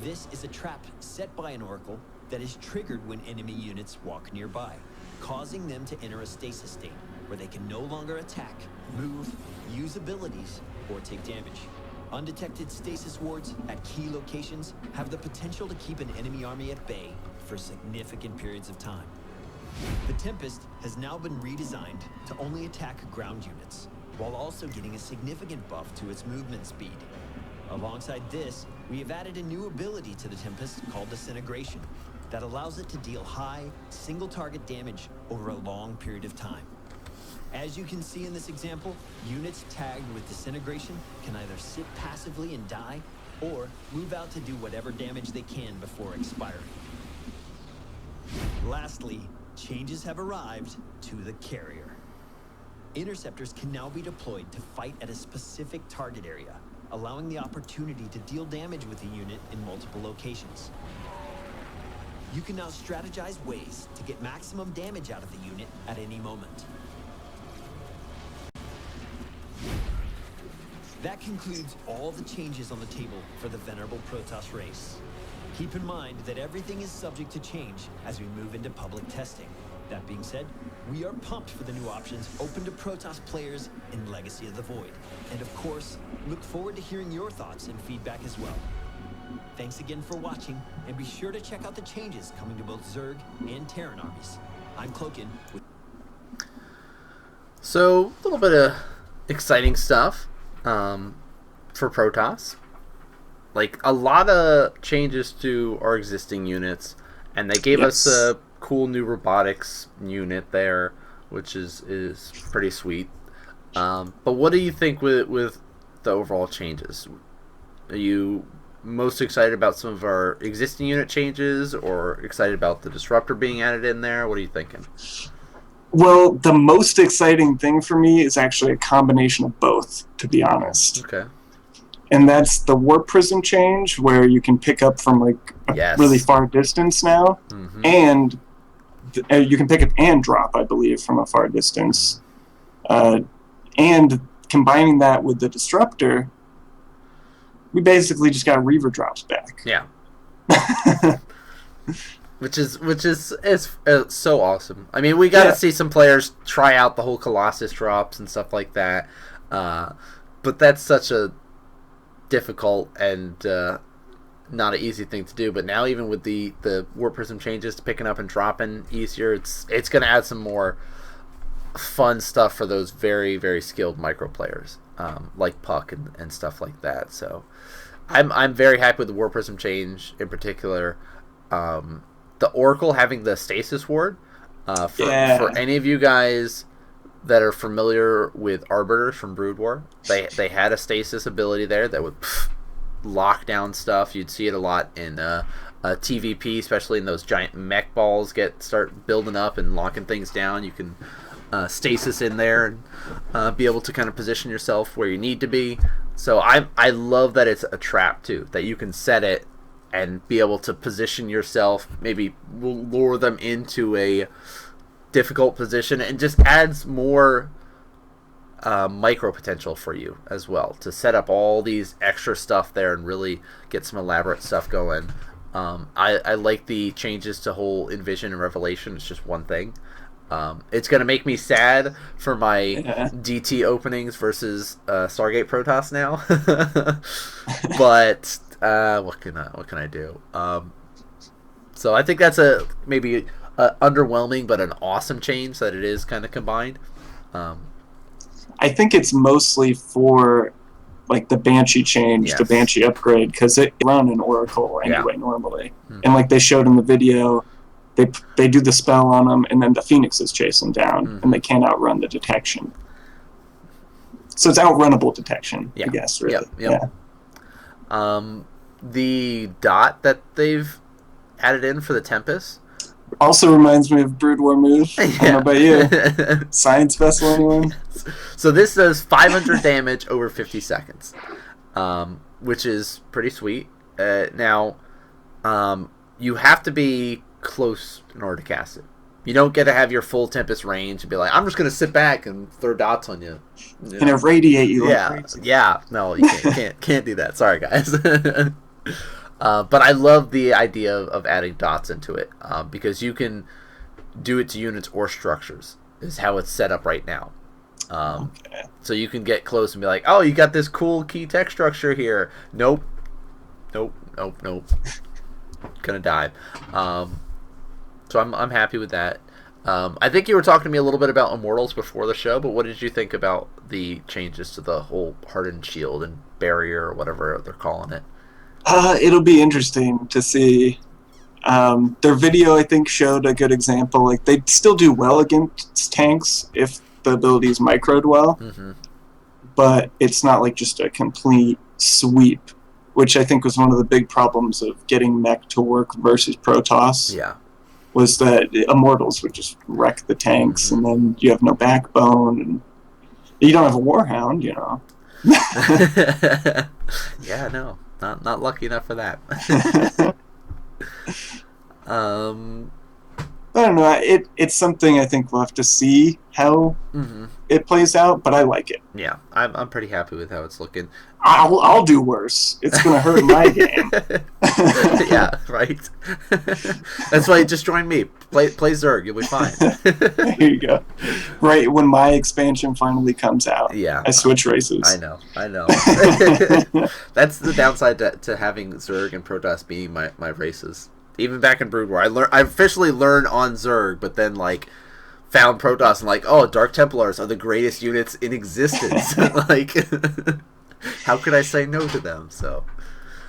This is a trap set by an Oracle that is triggered when enemy units walk nearby, causing them to enter a stasis state where they can no longer attack, move, use abilities, or take damage. Undetected stasis wards at key locations have the potential to keep an enemy army at bay for significant periods of time. The Tempest has now been redesigned to only attack ground units, while also getting a significant buff to its movement speed. Alongside this, we have added a new ability to the Tempest called Disintegration that allows it to deal high, single-target damage over a long period of time. As you can see in this example, units tagged with Disintegration can either sit passively and die, or move out to do whatever damage they can before expiring. Lastly, changes have arrived to the Carrier. Interceptors can now be deployed to fight at a specific target area, allowing the opportunity to deal damage with a unit in multiple locations. You can now strategize ways to get maximum damage out of the unit at any moment. That concludes all the changes on the table for the venerable Protoss race. Keep in mind that everything is subject to change as we move into public testing. That being said, we are pumped for the new options open to Protoss players in Legacy of the Void. And of course, look forward to hearing your thoughts and feedback as well. Thanks again for watching, and be sure to check out the changes coming to both Zerg and Terran armies. I'm Cloakin. So, a little bit of exciting stuff for Protoss. Like, a lot of changes to our existing units, and they gave us a cool new robotics unit there, which is pretty sweet. But what do you think with the overall changes? Are you most excited about some of our existing unit changes, or excited about the Disruptor being added in there? What are you thinking? Well, the most exciting thing for me is actually a combination of both, to be honest. Okay. And that's the Warp Prism change, where you can pick up from like a really far distance now, and you can pick up and drop, I believe, from a far distance. And combining that with the Disruptor, we basically just got Reaver drops back. Yeah. Which is so awesome. I mean, we got to see some players try out the whole Colossus drops and stuff like that. But that's such a difficult and not an easy thing to do. But now, even with the Warp Prism changes to picking up and dropping easier, it's going to add some more fun stuff for those very, very skilled micro players, like Puck and stuff like that. So I'm very happy with the War Prism change in particular. The Oracle having the Stasis Ward, for any of you guys that are familiar with Arbiters from Brood War, they had a Stasis ability there that would lock down stuff. You'd see it a lot in TVP, especially in those giant mech balls start building up and locking things down. You can stasis in there and be able to kind of position yourself where you need to be. So I love that it's a trap too, that you can set it and be able to position yourself, maybe lure them into a difficult position, and just adds more micro potential for you as well to set up all these extra stuff there and really get some elaborate stuff going. I like the changes to whole Envision and Revelation. It's just one thing. It's going to make me sad for my DT openings versus Stargate Protoss now. But what can I do? So I think that's maybe underwhelming, but an awesome change that it is kind of combined. I think it's mostly for like the Banshee change, the Banshee upgrade, because it run an Oracle anyway normally, and like they showed in the video, they do the spell on them, and then the Phoenixes chase them down, and they can't outrun the detection. So it's outrunnable detection, I guess. Really, yeah. The dot that they've added in for the Tempest also reminds me of Brood War move. I don't know about you. Science Vessel, anyone? So this does 500 damage over 50 seconds, which is pretty sweet. Now, you have to be close in order to cast it. You don't get to have your full Tempest range and be like, I'm just going to sit back and throw dots on you. And irradiate you. Yeah. No, you can't do that. Sorry, guys. But I love the idea of adding dots into it, because you can do it to units or structures, is how it's set up right now. So you can get close and be like, oh, you got this cool key tech structure here. Nope. Gonna die. So I'm happy with that. I think you were talking to me a little bit about Immortals before the show, but what did you think about the changes to the whole Hardened Shield and Barrier, or whatever they're calling it? It'll be interesting to see. Their video, I think, showed a good example. Like, they still do well against tanks if the abilities microed well, but it's not like just a complete sweep, which I think was one of the big problems of getting mech to work versus Protoss. Yeah. Was that Immortals would just wreck the tanks, and then you have no backbone, and you don't have a Warhound, you know. Yeah, no. Not lucky enough for that. I don't know. It's something I think we'll have to see how it plays out, but I like it. Yeah, I'm pretty happy with how it's looking. I'll do worse. It's going to hurt my game. Yeah, right. That's why you just join me. Play Zerg. You'll be fine. There you go. Right when my expansion finally comes out, I switch races. I know. That's the downside to having Zerg and Protoss being my races. Even back in Brood War, I officially learned on Zerg, but then found Protoss and oh, Dark Templars are the greatest units in existence. How could I say no to them? So,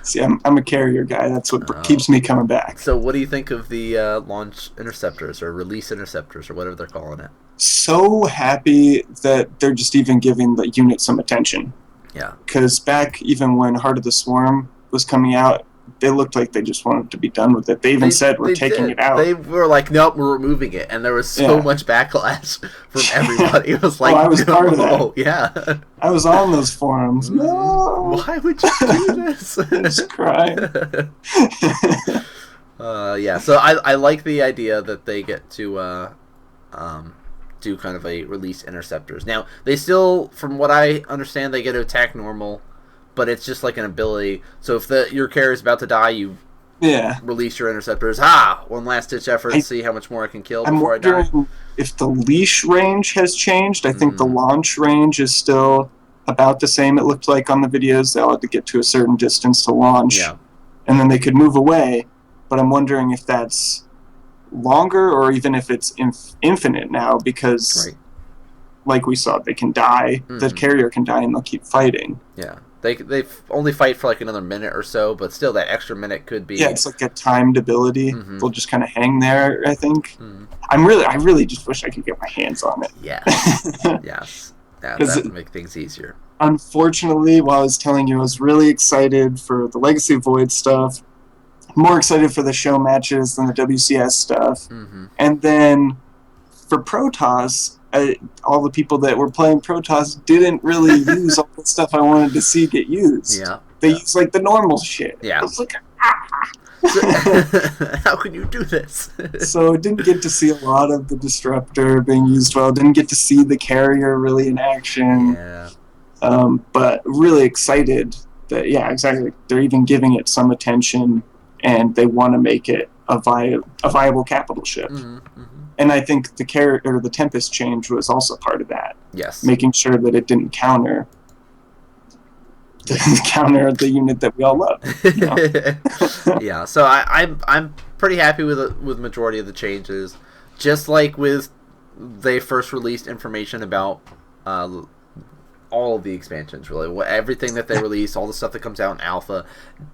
see, I'm a carrier guy. That's what keeps me coming back. So, what do you think of the launch interceptors or release interceptors or whatever they're calling it? So happy that they're just even giving the unit some attention. Yeah. Because back even when Heart of the Swarm was coming out, they looked like they just wanted to be done with it. They even said we're taking it out. They were like, nope, we're removing it. And there was so much backlash from everybody. It was like, I was part of that. Yeah. I was on those forums. No! Why would you do this? I was crying. Yeah, so I like the idea that they get to do kind of a release interceptors. Now, they still, from what I understand, they get to attack normal, but it's just like an ability. So if your carrier is about to die, you release your interceptors. One last ditch effort to see how much more I can kill before I die. I'm wondering if the leash range has changed. I think the launch range is still about the same. It looked like on the videos they all had to get to a certain distance to launch, and then they could move away. But I'm wondering if that's longer or even if it's infinite now, because like we saw, they can die. The carrier can die, and they'll keep fighting. Yeah. They only fight for like another minute or so, but still that extra minute could be. Yeah, it's like a timed ability. They'll just kind of hang there, I think. I really just wish I could get my hands on it. Yes. Yes. That would make things easier. Unfortunately, while I was telling you, I was really excited for the Legacy of Void stuff. More excited for the show matches than the WCS stuff. And then for Protoss, all the people that were playing Protoss didn't really use all the stuff I wanted to see get used. Yeah. They used like the normal shit. Yeah. I was like, how can you do this? So I didn't get to see a lot of the Disruptor being used well. Didn't get to see the carrier really in action. Yeah. But really excited that, yeah, exactly. They're even giving it some attention, and they want to make it a viable capital ship. And I think the Tempest change was also part of that. Yes. Making sure that it didn't counter the unit that we all love. You know? Yeah. So I'm pretty happy with majority of the changes. Just like with they first released information about all of the expansions, really. Everything that they release, all the stuff that comes out in alpha,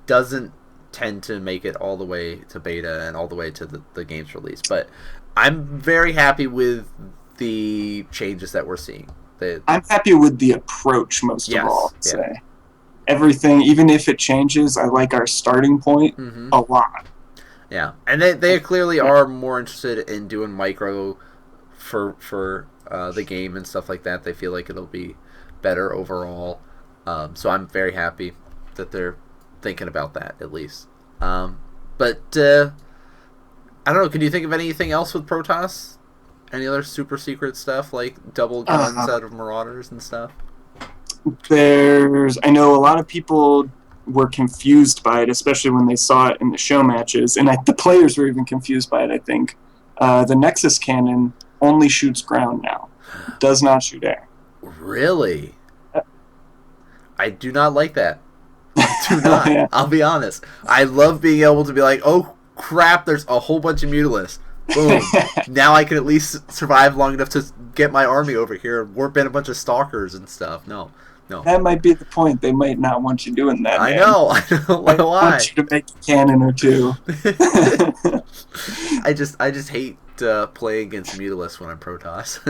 doesn't tend to make it all the way to beta and all the way to the game's release. But I'm very happy with the changes that we're seeing. I'm happy with the approach most of all, I'd say. Everything, even if it changes, I like our starting point a lot. Yeah, and they clearly are more interested in doing micro for the game and stuff like that. They feel like it'll be better overall. So I'm very happy that they're thinking about that, at least. But I don't know, can you think of anything else with Protoss? Any other super secret stuff, like double guns out of Marauders and stuff? I know a lot of people were confused by it, especially when they saw it in the show matches, and the players were even confused by it, I think. The Nexus cannon only shoots ground now. Does not shoot air. Really? I do not like that. I do not. Yeah. I'll be honest. I love being able to be like, oh crap, there's a whole bunch of Mutalisks. Boom. Now I can at least survive long enough to get my army over here and warp in a bunch of stalkers and stuff. No. That might be the point. They might not want you doing that. I know. I don't like why. I want you to make a cannon or two. I just hate playing against Mutalisks when I'm Protoss.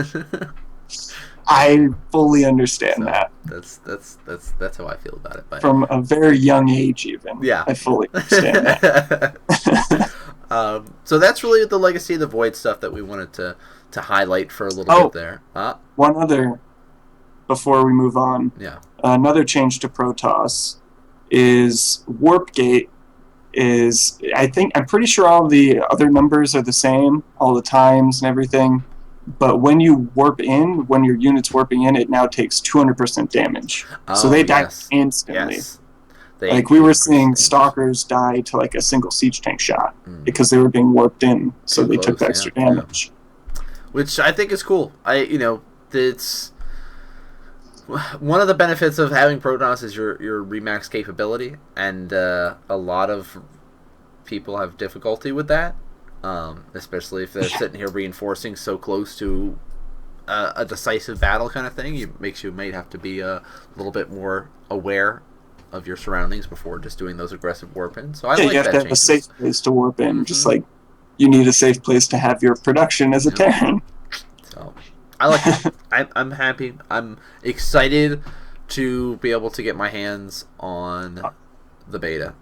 I fully understand that. That's how I feel about it. But from a very young age, even. Yeah, I fully understand that. So that's really the Legacy of the Void stuff that we wanted to highlight for a little bit there. One other, before we move on. Yeah. Another change to Protoss is Warp Gate. I'm pretty sure all the other numbers are the same, all the times and everything. But when you warp in, when your unit's warping in, it now takes 200% damage. So they die instantly. Yes. Like we were seeing Stalkers die to like a single siege tank shot because they were being warped in, so they took the extra damage. Yeah. Which I think is cool. It's one of the benefits of having Protoss is your remax capability, and a lot of people have difficulty with that. Especially if they're sitting here reinforcing so close to a decisive battle kind of thing. It makes you might have to be a little bit more aware of your surroundings before just doing those aggressive warp ins. So I like you have that to have a safe place to warp in, just like you need a safe place to have your production as a Terran. So I like it. I'm happy. I'm excited to be able to get my hands on the beta.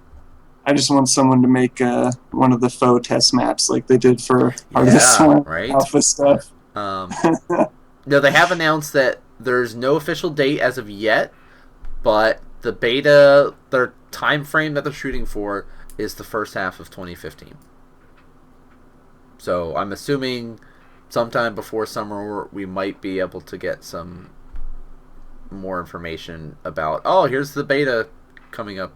I just want someone to make one of the faux test maps like they did for Alpha stuff. No, they have announced that there's no official date as of yet, but the beta, their time frame that they're shooting for is the first half of 2015. So I'm assuming sometime before summer we might be able to get some more information about, here's the beta coming up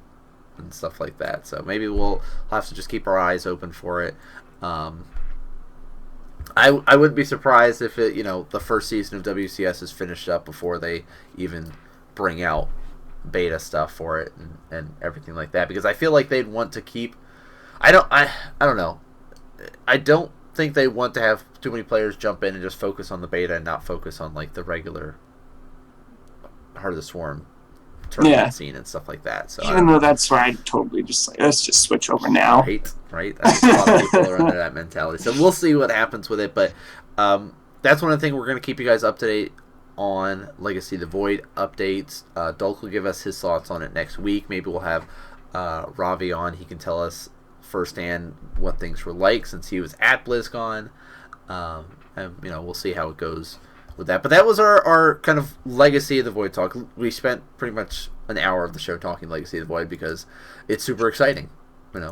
and stuff like that. So maybe we'll have to just keep our eyes open for it. I wouldn't be surprised if the first season of WCS is finished up before they even bring out beta stuff for it and everything like that, because I feel like they'd want to keep I don't know. I don't think they want to have too many players jump in and just focus on the beta and not focus on like the regular Heart of the Swarm tournament scene and stuff like that. So even though that's where I'd totally just like, let's just switch over now. Right. I think a lot of people are under that mentality. So we'll see what happens with it. But that's one of the things we're going to keep you guys up to date on. Legacy of the Void updates. Dulk will give us his thoughts on it next week. Maybe we'll have Ravi on. He can tell us firsthand what things were like since he was at BlizzCon. And we'll see how it goes with that. But that was our kind of Legacy of the Void talk. We spent pretty much an hour of the show talking Legacy of the Void because it's super exciting.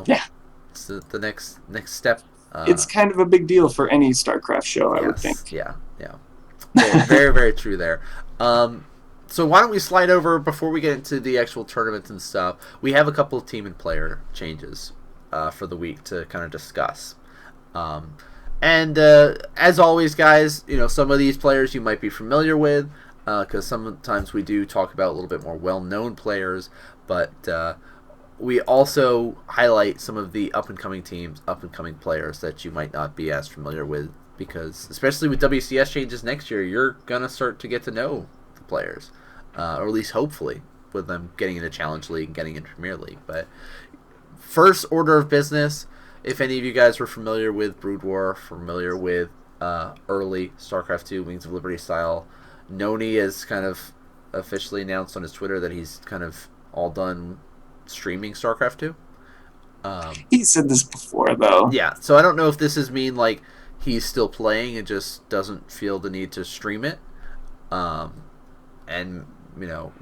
Yeah, it's the next step. It's kind of a big deal for any StarCraft show, I would think. Yeah. Very, very true there. So why don't we slide over before we get into the actual tournaments and stuff? We have a couple of team and player changes for the week to kind of discuss. And as always, guys, some of these players you might be familiar with because sometimes we do talk about a little bit more well-known players, but we also highlight some of the up-and-coming teams, up-and-coming players that you might not be as familiar with because, especially with WCS changes next year, you're going to start to get to know the players, or at least hopefully with them getting into Challenge League and getting into Premier League. But first order of business, if any of you guys were familiar with Brood War, familiar with early StarCraft 2 Wings of Liberty style, Noni has kind of officially announced on his Twitter that he's kind of all done streaming StarCraft 2. He said this before, though. Yeah, so I don't know if this is mean like he's still playing and just doesn't feel the need to stream it. And,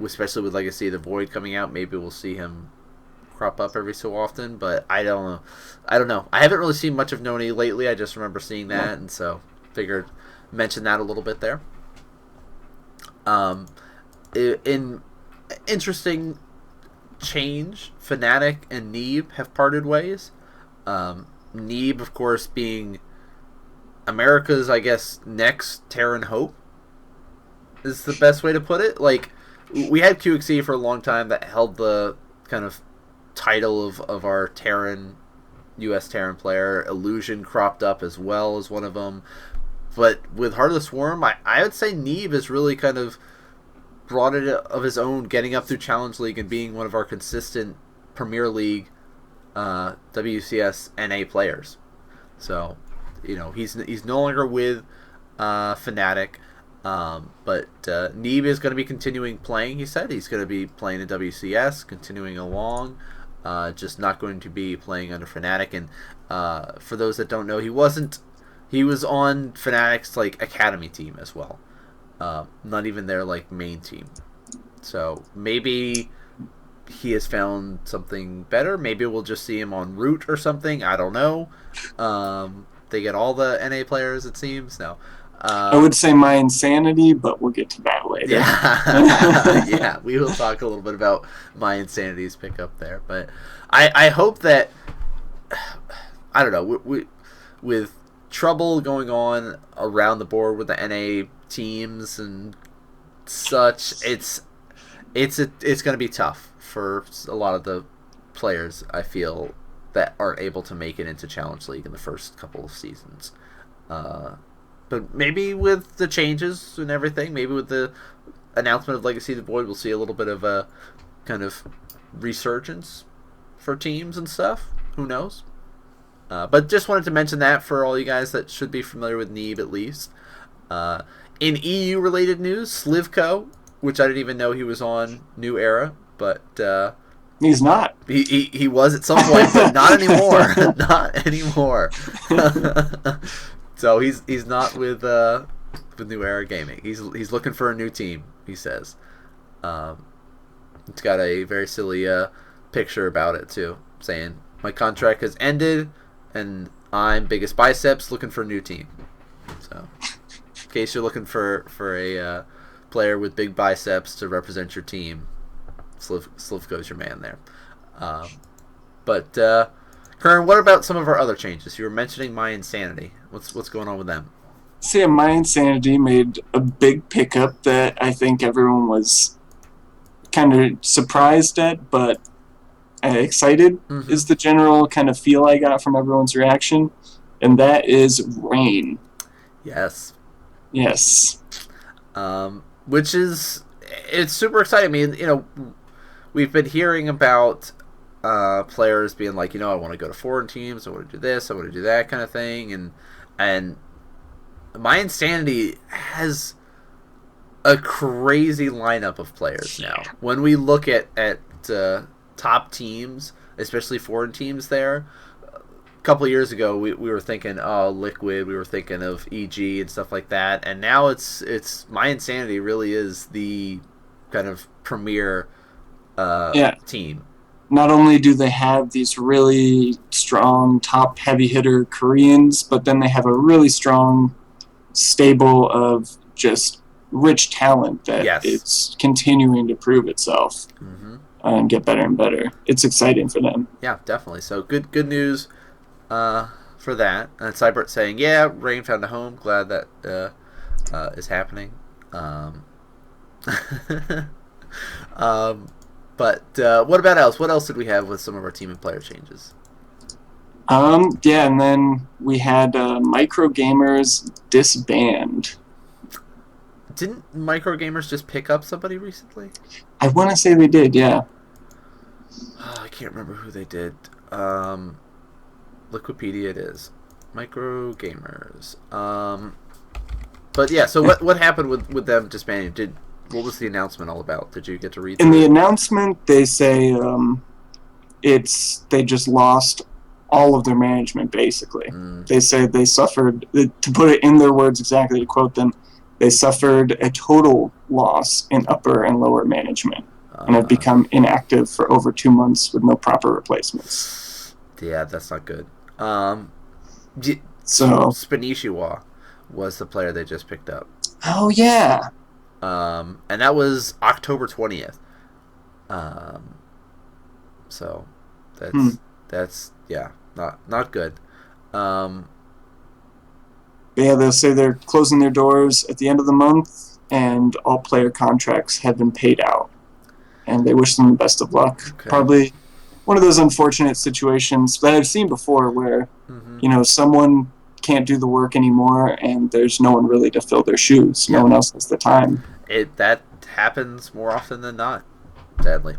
especially with Legacy of the Void coming out, maybe we'll see him crop up every so often, but I don't know. I haven't really seen much of Noni lately. I just remember seeing that, and so figured mention that a little bit there. In interesting change, Fnatic and Neeb have parted ways. Neeb, of course, being America's, I guess, next Terran Hope is the best way to put it. Like, we had QXE for a long time that held the kind of title of our Terran, U.S. Terran player. Illusion cropped up as well as one of them. But with Heart of the Swarm, I would say Neeb has really kind of brought it of his own, getting up through Challenge League and being one of our consistent Premier League WCS NA players. So, he's no longer with Fnatic, but Neeb is going to be continuing playing. He said he's going to be playing in WCS, continuing along, just not going to be playing under Fnatic. And for those that don't know, he was on Fnatic's academy team as well. Not even their main team. So maybe he has found something better. Maybe we'll just see him on Root or something. I don't know. They get all the NA players, it seems. No. I would say My Insanity, but we'll get to that later. Yeah, we will talk a little bit about My Insanity's pickup there. But I hope that, I don't know, with trouble going on around the board with the NA teams and such, it's going to be tough for a lot of the players, I feel, that aren't able to make it into Challenge League in the first couple of seasons. But maybe with the changes and everything, maybe with the announcement of Legacy of the Void, we'll see a little bit of a kind of resurgence for teams and stuff. Who knows? But just wanted to mention that for all you guys that should be familiar with Neeb at least. In EU-related news, Slivko, which I didn't even know he was on New Era, but he's not. He was at some point, but not anymore. Not anymore. So he's not with New Era Gaming. He's looking for a new team, he says. It's got a very silly picture about it too, saying my contract has ended and I'm biggest biceps looking for a new team. So in case you're looking for a player with big biceps to represent your team, Slivko's your man there. But Kern, what about some of our other changes? You were mentioning My Insanity. What's going on with them? See, My Insanity made a big pickup that I think everyone was kind of surprised at, but excited is the general kind of feel I got from everyone's reaction. and that is rain. Yes. Yes. Which is, it's super exciting. I mean, you know, we've been hearing about players being like, you know, I want to go to foreign teams, I want to do this, I want to do that kind of thing, and My Insanity has a crazy lineup of players now. When we look at top teams, especially foreign teams there, a couple of years ago we were thinking, oh, Liquid, we were thinking of EG and stuff like that, and now it's My Insanity really is the kind of premier team. Not only do they have these really strong top heavy hitter Koreans, but then they have a really strong stable of just rich talent that is continuing to prove itself and get better and better. It's exciting for them. Yeah, definitely. So good news for that. And Cybert saying, yeah, Rain found a home. Glad that is happening. But what about else? What else did we have with some of our team and player changes? Yeah, and then we had Micro Gamers disband. Didn't Micro Gamers just pick up somebody recently? I want to say they did, yeah. Oh, I can't remember who they did. Wikipedia it is. Micro Gamers. But yeah, so what happened with them disbanding? What was the announcement all about? Did you get to read? In the announcement, they say they just lost all of their management, basically. They say they suffered, to put it in their words exactly, to quote them, they suffered a total loss in upper and lower management and have become inactive for over 2 months with no proper replacements. Yeah, that's not good. So Spanishiwa was the player they just picked up. Oh, yeah. And that was October 20th. So that's yeah, not good. Yeah, they'll say they're closing their doors at the end of the month, and all player contracts have been paid out. And they wish them the best of luck. Okay. Probably one of those unfortunate situations that I've seen before where, you know, someone can't do the work anymore and there's no one really to fill their shoes. No one else has the time. That happens more often than not, sadly.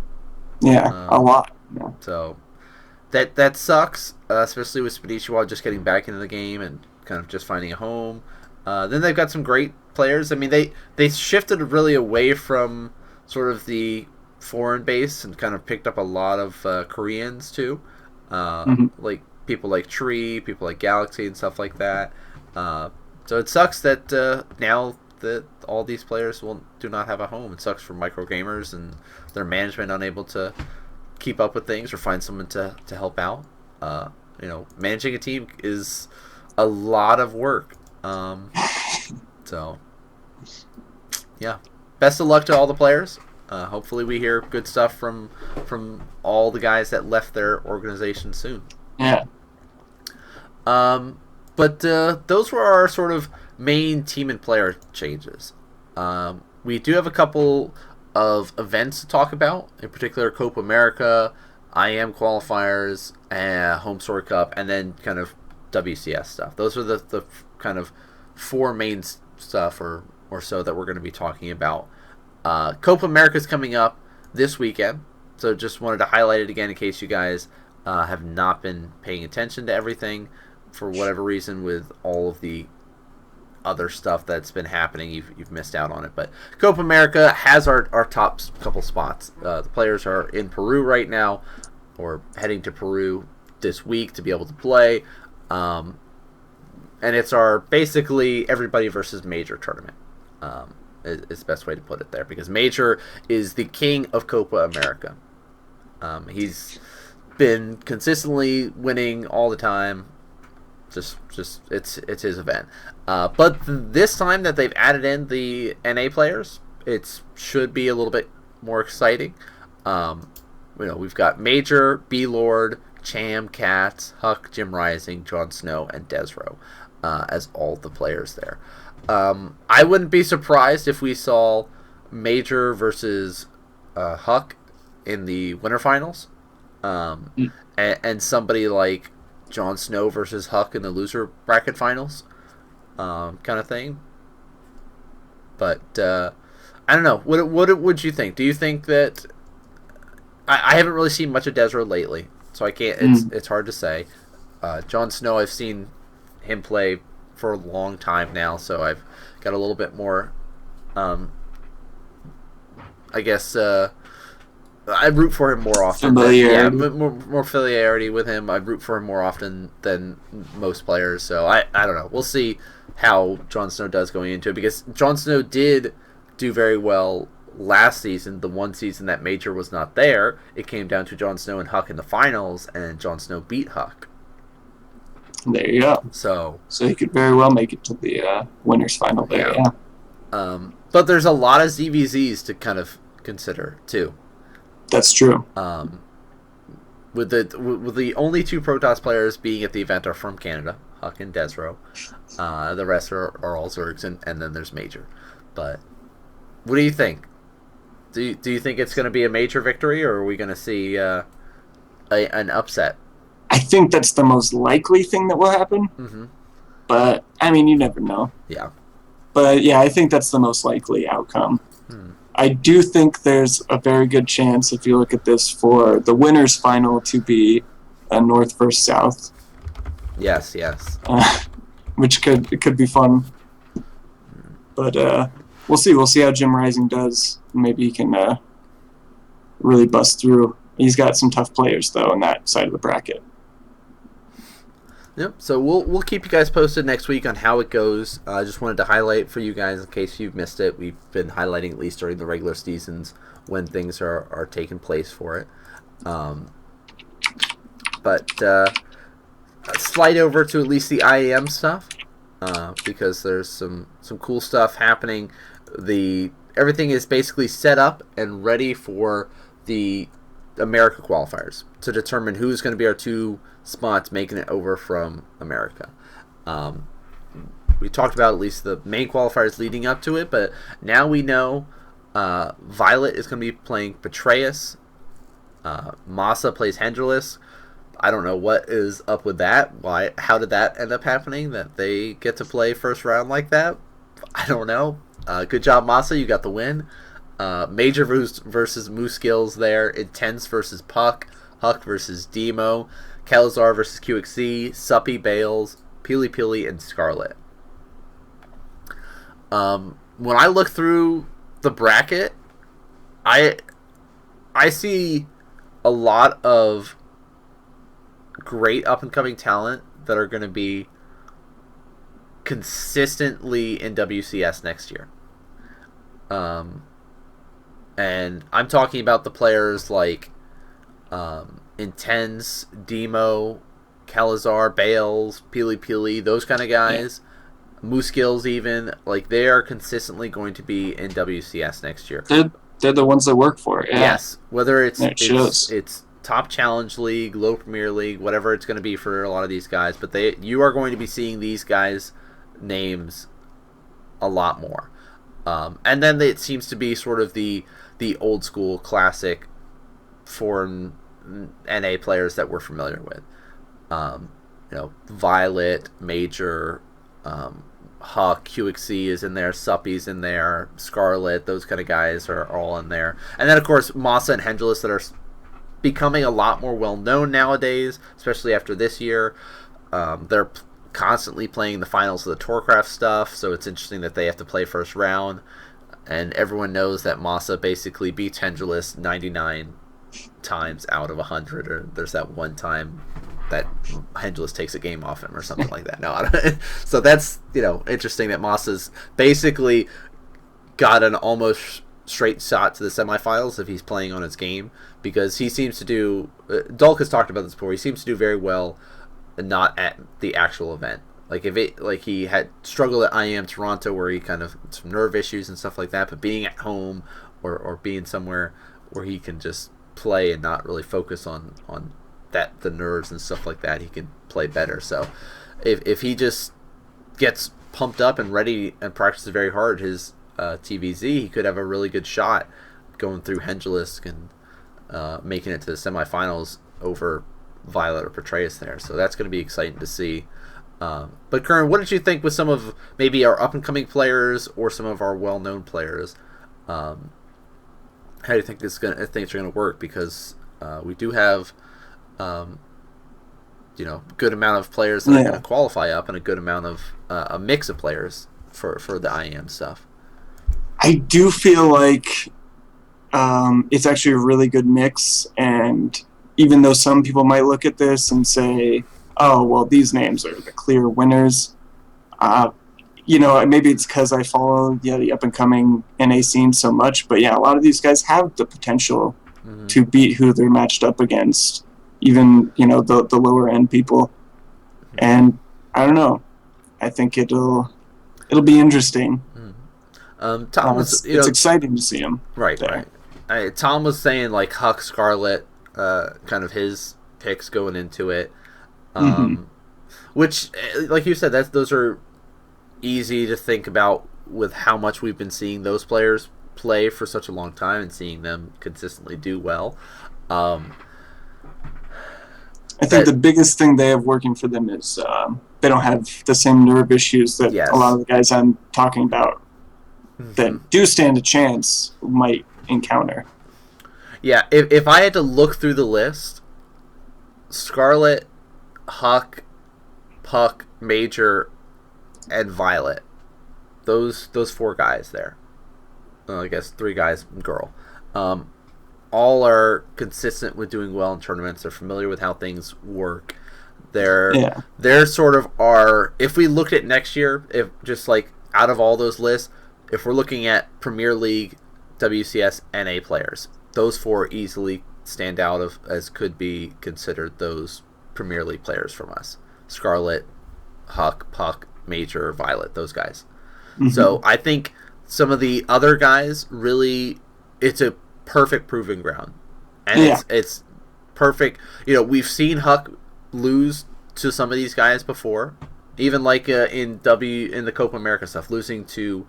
Yeah, a lot. Yeah. So that sucks, especially with Spanishiwa just getting back into the game and kind of just finding a home. Then they've got some great players. I mean, they shifted really away from sort of the foreign base and kind of picked up a lot of Koreans too, like people like Tree, people like Galaxy, and stuff like that. So it sucks that now that all these players do not have a home. It sucks for Micro Gamers and their management unable to keep up with things or find someone to help out. You know, managing a team is a lot of work. So yeah, best of luck to all the players. Hopefully we hear good stuff from all the guys that left their organization soon. Yeah. But those were our sort of main team and player changes. We do have a couple of events to talk about, in particular Copa America, IM qualifiers, Home Story Cup, and then kind of WCS stuff. Those are the kind of four main stuff or so that we're going to be talking about. Copa America is coming up this weekend, so just wanted to highlight it again in case you guys have not been paying attention to everything for whatever reason with all of the other stuff that's been happening. You've missed out on it. But Copa America has our top couple spots. The players are in Peru right now, or heading to Peru this week to be able to play. And it's our basically everybody versus Major tournament. Is the best way to put it there, because Major is the king of Copa America. He's been consistently winning all the time. Just it's his event. But this time that they've added in the NA players, it should be a little bit more exciting. We've got Major, B-Lord, Cham, Katz, Huck, Jim Rising, Jon Snow, and Desro as all the players there. I wouldn't be surprised if we saw Major versus Huck in the winter finals, and somebody like Jon Snow versus Huck in the loser bracket finals, kind of thing. But I don't know. What would you think? Do you think that I haven't really seen much of Desro lately, so I can't. It's hard to say. Jon Snow, I've seen him play for a long time now, so I've got a little bit more. I guess I root for him more often. More familiarity with him. I root for him more often than most players. So I don't know. We'll see how Jon Snow does going into it, because Jon Snow did do very well last season. The one season that Major was not there, it came down to Jon Snow and Huck in the finals, and Jon Snow beat Huck. There you go. So he could very well make it to the winners final there. Yeah. But there's a lot of ZVZs to kind of consider too. That's true. With the only 2 Protoss players being at the event are from Canada, Huck and Desro. The rest are all Zergs, and then there's Major. But what do you think? Do you think it's going to be a Major victory, or are we going to see an upset? I think that's the most likely thing that will happen. Mm-hmm. But I mean, you never know. Yeah. But yeah, I think that's the most likely outcome. I do think there's a very good chance, if you look at this, for the winners final to be a North versus South. Yes. Which could be fun. But we'll see. We'll see how Jim Rising does. Maybe he can really bust through. He's got some tough players, though, on that side of the bracket. Yep. So we'll keep you guys posted next week on how it goes. I just wanted to highlight for you guys, in case you've missed it. We've been highlighting at least during the regular seasons when things are taking place for it. But slide over to at least the IAM stuff, because there's some cool stuff happening. Everything is basically set up and ready for the America qualifiers to determine who's going to be our 2 spots making it over from America. We talked about at least the main qualifiers leading up to it, but now we know Violet is going to be playing Petraeus. Masa plays Henderless. I don't know what is up with that. How did that end up happening, that they get to play first round like that? I don't know. Good job, Masa. You got the win. Major versus Moose Skills there. Intense versus Puck. Huck versus Demo. Kelazar versus QXC. Suppy, Bales, Peely Peely, and Scarlet. When I look through the bracket, I see a lot of great up-and-coming talent that are going to be consistently in WCS next year. And I'm talking about the players like Intense, Demo, Kelazar, Bales, Peely Peely, those kind of guys. Yeah. Moose Skills even. Like, they are consistently going to be in WCS next year. They're the ones that work for it. Yeah. Yes. Whether it's top challenge league, low premier league, whatever it's going to be for a lot of these guys. But you are going to be seeing these guys' names a lot more. And then it seems to be sort of the old school classic foreign NA players that we're familiar with. Violet, Major, Huck, QXC is in there, Suppy's in there, Scarlet, those kind of guys are all in there. And then, of course, Masa and Henderless that are becoming a lot more well-known nowadays, especially after this year. They're constantly playing the finals of the Tourcraft stuff, so it's interesting that they have to play first round. And everyone knows that Masa basically beats Henderless 99 times out of 100, or there's that one time that Henderless takes a game off him or something like that. No, I don't. So that's interesting that Masa's basically got an almost straight shot to the semifinals if he's playing on his game, because he seems to do. Dulk has talked about this before. He seems to do very well, not at the actual event. Like he had struggled at IAM Toronto where he kind of some nerve issues and stuff like that, but being at home or being somewhere where he can just play and not really focus on the nerves and stuff like that, he can play better. So if he just gets pumped up and ready and practices very hard his TVZ, he could have a really good shot going through Henderless and making it to the semifinals over Violet or Patreus there. So that's going to be exciting to see. But Kern, what did you think with some of maybe our up and coming players or some of our well known players? How do you think things are going to work? Because we do have good amount of players that are going to qualify up, and a good amount of a mix of players for the IEM stuff. I do feel like it's actually a really good mix, and even though some people might look at this and say, oh, well, these names are the clear winners, maybe it's because I follow the up-and-coming NA scene so much, but a lot of these guys have the potential to beat who they're matched up against, even, the lower-end people. And I don't know. I think it'll be interesting. Tom was, it's exciting to see him. Right, there. right. Tom was saying, like, Huck Scarlet, kind of his picks going into it. Which, like you said, those are easy to think about with how much we've been seeing those players play for such a long time and seeing them consistently do well. I think the biggest thing they have working for them is they don't have the same nerve issues that a lot of the guys I'm talking about that do stand a chance might encounter. Yeah, if I had to look through the list, Scarlet, Huck, Puck, Major, and Violet, those 4 guys there, I guess 3 guys and girl, all are consistent with doing well in tournaments. They're familiar with how things work. They're sort of our, if we looked at next year, if just like out of all those lists, if we're looking at Premier League, WCS, NA players, those 4 easily stand out as could be considered those Premier League players from us. Scarlet, Huck, Puck, Major, Violet, those guys. So I think some of the other guys really, it's a perfect proving ground. And it's perfect. We've seen Huck lose to some of these guys before. Even like in the Copa America stuff, losing to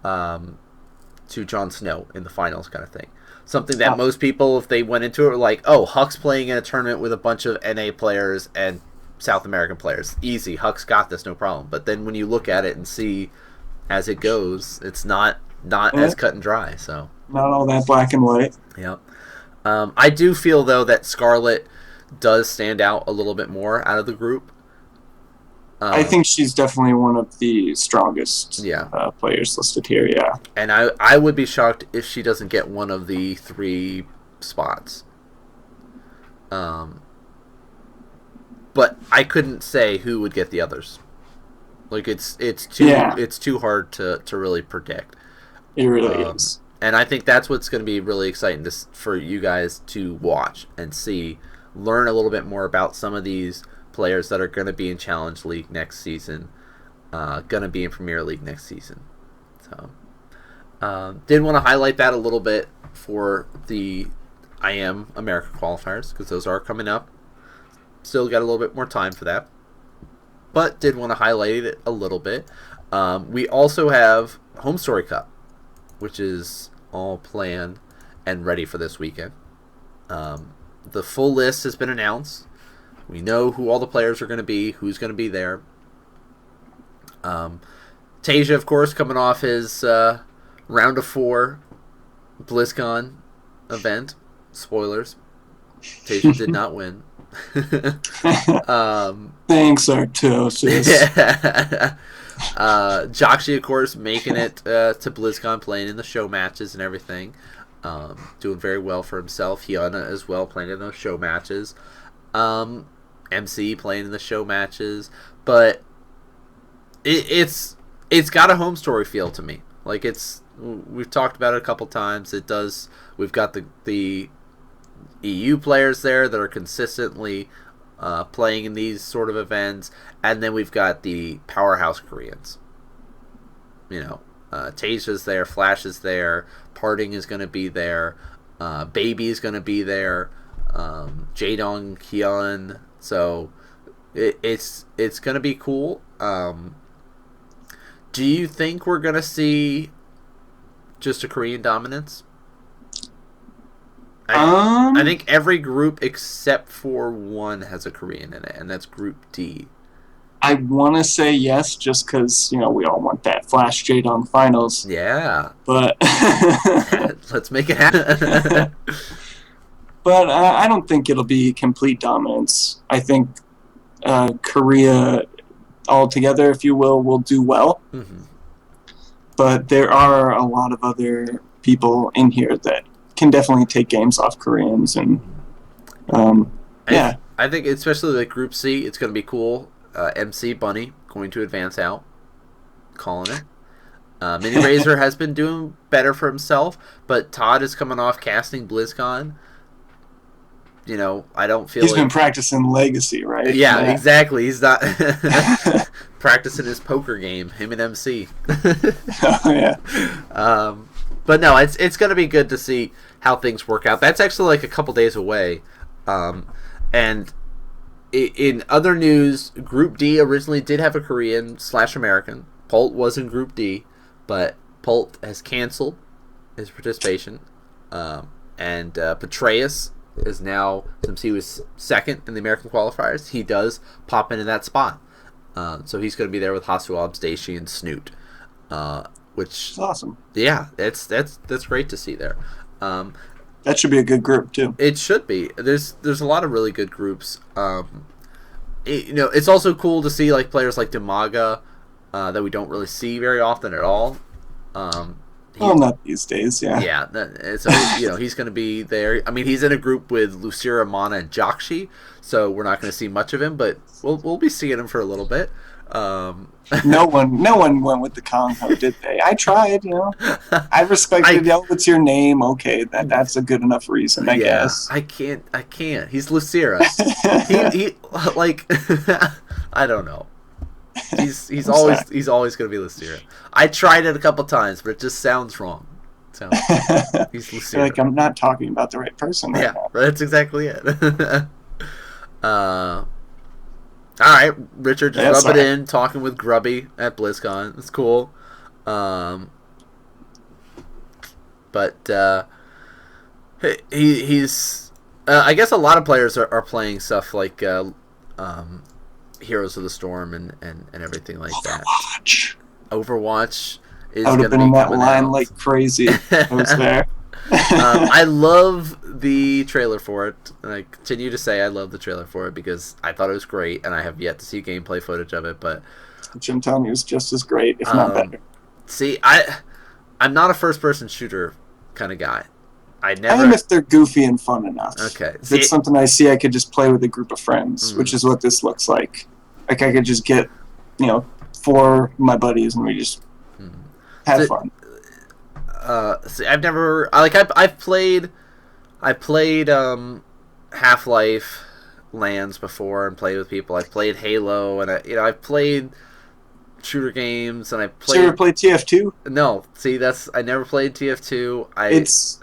Jon Snow in the finals kind of thing. Something that most people, if they went into it, were like, oh, Huck's playing in a tournament with a bunch of NA players and South American players. Easy. Huck's got this, no problem. But then when you look at it and see as it goes, it's not as cut and dry. So not all that black and white. Yep. I do feel, though, that Scarlet does stand out a little bit more out of the group. I think she's definitely one of the strongest players listed here, And I would be shocked if she doesn't get one of the 3 spots. But I couldn't say who would get the others. Like, it's too hard to really predict. It really is. And I think that's what's going to be really exciting for you guys to watch and see, learn a little bit more about some of these players that are going to be in Challenge League next season, going to be in Premier League next season. So, did want to highlight that a little bit for the IM America qualifiers, because those are coming up. Still got a little bit more time for that, but did want to highlight it a little bit. We also have Home Story Cup, which is all planned and ready for this weekend. The full list has been announced. We know who all the players are going to be, who's going to be there. Tasia, of course, coming off his round of 4 Blizzcon event. Spoilers. Tasia did not win. Thanks, Artosis. Yeah. Joxy, of course, making it to BlizzCon, playing in the show matches and everything. Doing very well for himself. Hyuna as well, playing in those show matches. MC playing in the show matches. But it's got a home story feel to me. Like, we've talked about it a couple times. It does. We've got the EU players there that are consistently playing in these sort of events, and then we've got the powerhouse Koreans. Tasia's there, Flash is there, Parting is going to be there, Baby is going to be there, Jaedong, Hyun. So it's going to be cool. Do you think we're going to see just a Korean dominance? I think every group except for one has a Korean in it, and that's Group D. I want to say yes, just because, we all want that Flash J-Dong finals. Yeah. But let's make it happen. But I don't think it'll be complete dominance. I think Korea altogether, if you will do well. Mm-hmm. But there are a lot of other people in here that can definitely take games off Koreans. And yeah. I think especially like Group C, it's going to be cool. MC Bunny going to advance out. Calling it. Mini Razor has been doing better for himself, but Todd is coming off casting BlizzCon. I don't feel he's been practicing Legacy, right? Yeah, exactly. He's not practicing his poker game. Him and MC. Oh yeah. But no, it's going to be good to see how things work out. That's actually like a couple days away. And in other news, Group D originally did have a Korean/American. Pult was in Group D, but Pult has canceled his participation. And Petraeus is now, since he was second in the American qualifiers, he does pop into that spot. So he's going to be there with Hasuab, Stacy, and Snoot. Which is awesome. Yeah, that's great to see there. That should be a good group too. It should be. There's a lot of really good groups. It's also cool to see like players like Demaga that we don't really see very often at all. Not these days, yeah. Yeah, so he's going to be there. I mean, he's in a group with Lucira, Mana, and Jakshi, so we're not going to see much of him, but we'll be seeing him for a little bit. No one went with the Kongho, did they? I tried, I respected. What's your name? Okay, that's a good enough reason, I guess. I can't. He's Lucira. he like I don't know. He's always going to be Lucira. I tried it a couple times, but it just sounds wrong. He's Lucira. Like I'm not talking about the right person right now. That's exactly it. All right, Richard just rubbing in, talking with Grubby at BlizzCon. It's cool. But he's I guess a lot of players are playing stuff like Heroes of the Storm and everything like that. Overwatch is going to be coming out. I would have been in that line like crazy. I was there. I love the trailer for it, and I continue to say I love the trailer for it because I thought it was great, and I have yet to see gameplay footage of it. But Jim telling you it's just as great, if not better. See, I'm not a first-person shooter kind of guy. I am if they're goofy and fun enough. Okay, if it's something I see, I could just play with a group of friends, which is what this looks like. Like I could just get, 4 of my buddies, and we just have fun. See, I've never I've played Half-Life LANs before and played with people. I've played Halo and I've played shooter games and I played. So you ever played TF2? No, see I never played TF2.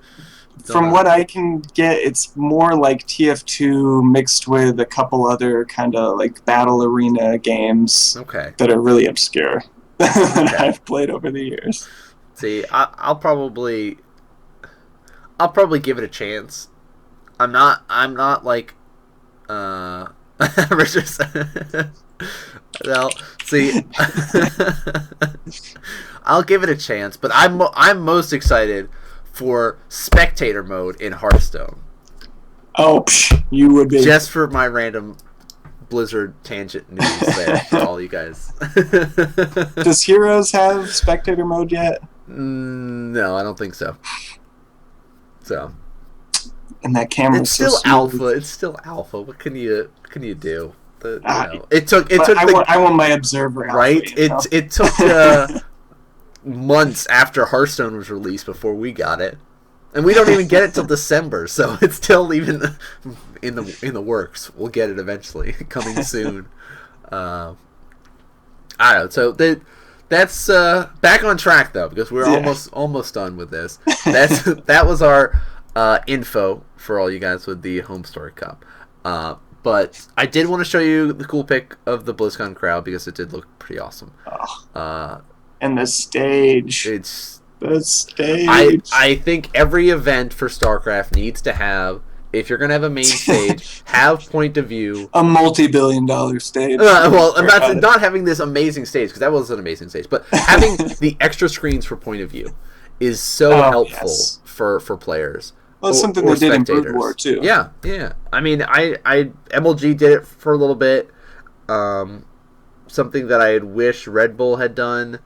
From what I can get, it's more like TF2 mixed with a couple other kind of like battle arena games. Okay. That are really obscure that I've played over the years. See, I'll probably give it a chance. I'm not like Richard said. Well, see, I'll give it a chance, but I'm most excited for spectator mode in Hearthstone. Oh, you would be. Just for my random Blizzard tangent news there for all you guys. Does Heroes have spectator mode yet? No, I don't think so. So, and that camera. It's still alpha. It's still alpha. What can you do? It took. I want my observer. Right. Alpha, it took months after Hearthstone was released before we got it, and we don't even get it till December. So it's still even in the works. We'll get it eventually, coming soon. I don't know. So that's back on track though, because we're almost done with this. That was our info for all you guys with the Home Story Cup. But I did want to show you the cool pic of the BlizzCon crowd because it did look pretty awesome. And the stage. The stage. I think every event for StarCraft needs to have, if you're going to have a main stage, have point of view. A multi-billion-dollar stage. Well, I'm not having this amazing stage, because that was an amazing stage, but having the extra screens for point of view is so helpful for players. Well, it's something they did in Brood War, too. Yeah. I mean, MLG did it for a little bit. Something that I had wished Red Bull had done.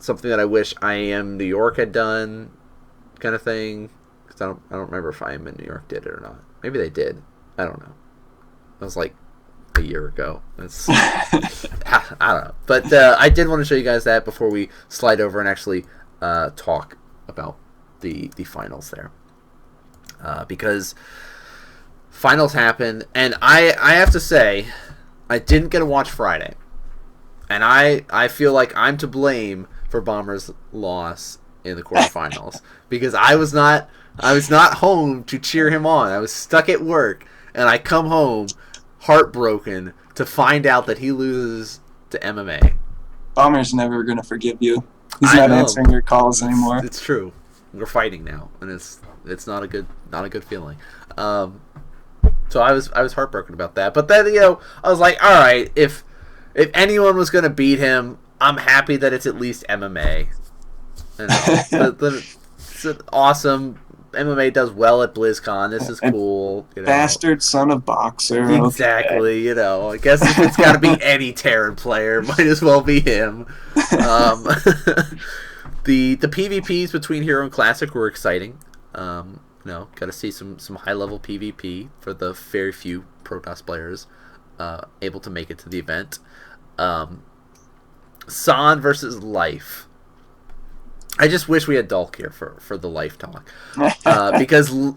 Something that I wish IAM New York had done, kind of thing. Because I don't remember if IAM in New York did it or not. Maybe they did. I don't know. That was like a year ago. I don't know. But I did want to show you guys that before we slide over and actually talk about the finals there. Because finals happened, and I have to say, I didn't get to watch Friday. And I feel like I'm to blame for Bomber's loss in the quarterfinals because I was not home to cheer him on. I was stuck at work, and I come home heartbroken to find out that he loses to MMA. Bomber's never gonna forgive you. He's not answering your calls anymore. It's true. We're fighting now, and it's not a good feeling. So I was heartbroken about that. But then I was like, all right, if anyone was gonna beat him, I'm happy that it's at least MMA. It's an awesome. MMA does well at BlizzCon. This is cool. Bastard son of boxer. Exactly. Okay. I guess if it's got to be any Terran player, might as well be him. The PvPs between Hero and Classic were exciting. Got to see some high level PvP for the very few Protoss players able to make it to the event. San versus Life. I just wish we had Dulk here for the Life talk. Because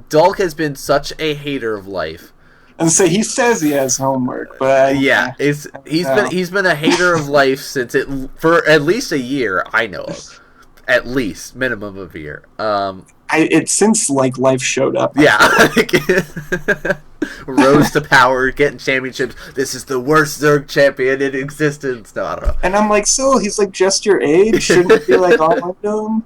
Dulk has been such a hater of Life. And so he says he has homework, but he's been a hater of Life for at least a year, I know of. At least minimum of a year. It's since Life showed up. Yeah. Rose to power, getting championships. This is the worst Zerg champion in existence. No, I don't know. And I'm like, so he's like just your age? Shouldn't it be like all of them?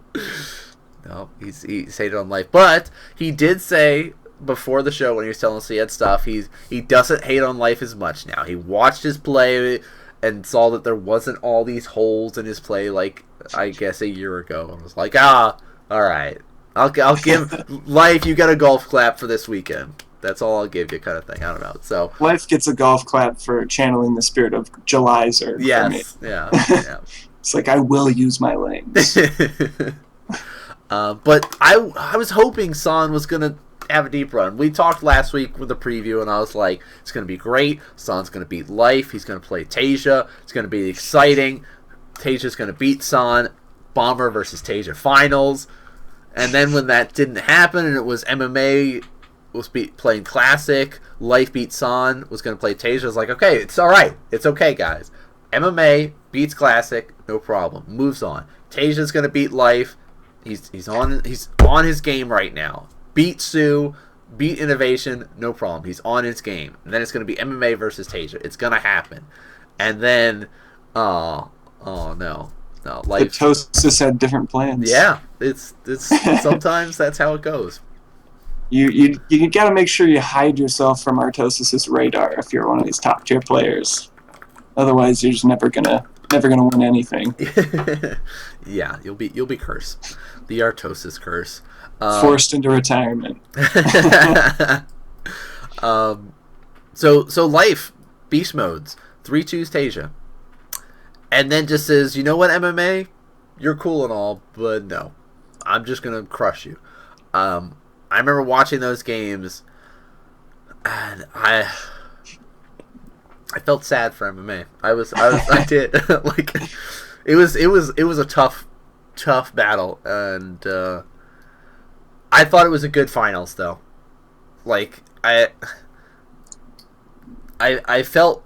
No, he's hated on Life. But he did say before the show when he was telling us he had stuff, he doesn't hate on Life as much now. He watched his play and saw that there wasn't all these holes in his play like I guess a year ago, and was like, all right. I'll give Life, you got a golf clap for this weekend. That's all I'll give you, kind of thing. I don't know. So Life gets a golf clap for channeling the spirit of July Zerg. Yes, yeah. It's like, I will use my lanes. But I was hoping San was gonna have a deep run. We talked last week with the preview, and I was like, it's gonna be great. San's gonna beat Life. He's gonna play Tasia. It's gonna be exciting. Tasia's gonna beat San. Bomber versus Tasia finals. And then when that didn't happen, and it was MMA was playing Classic, Life beat San, was going to play Tasia, I was like, okay, it's all right. It's okay, guys. MMA beats Classic, no problem. Moves on. Tasia's going to beat Life. He's on his game right now. Beat Sue, beat Innovation, no problem. He's on his game. And then it's going to be MMA versus Tasia. It's going to happen. And then, oh no. No, Life. Tosis had different plans. Yeah, it's sometimes that's how it goes. You got to make sure you hide yourself from Artosis's radar if you're one of these top tier players. Otherwise, you're just never gonna win anything. Yeah, you'll be cursed. The Artosis curse. Forced into retirement. So Life beast modes 3-2's Tasia. And then just says, you know what, MMA? You're cool and all, but no. I'm just going to crush you. I remember watching those games, and I felt sad for MMA. I did. Like, it was a tough battle, and I thought it was a good finals, though. Like, I felt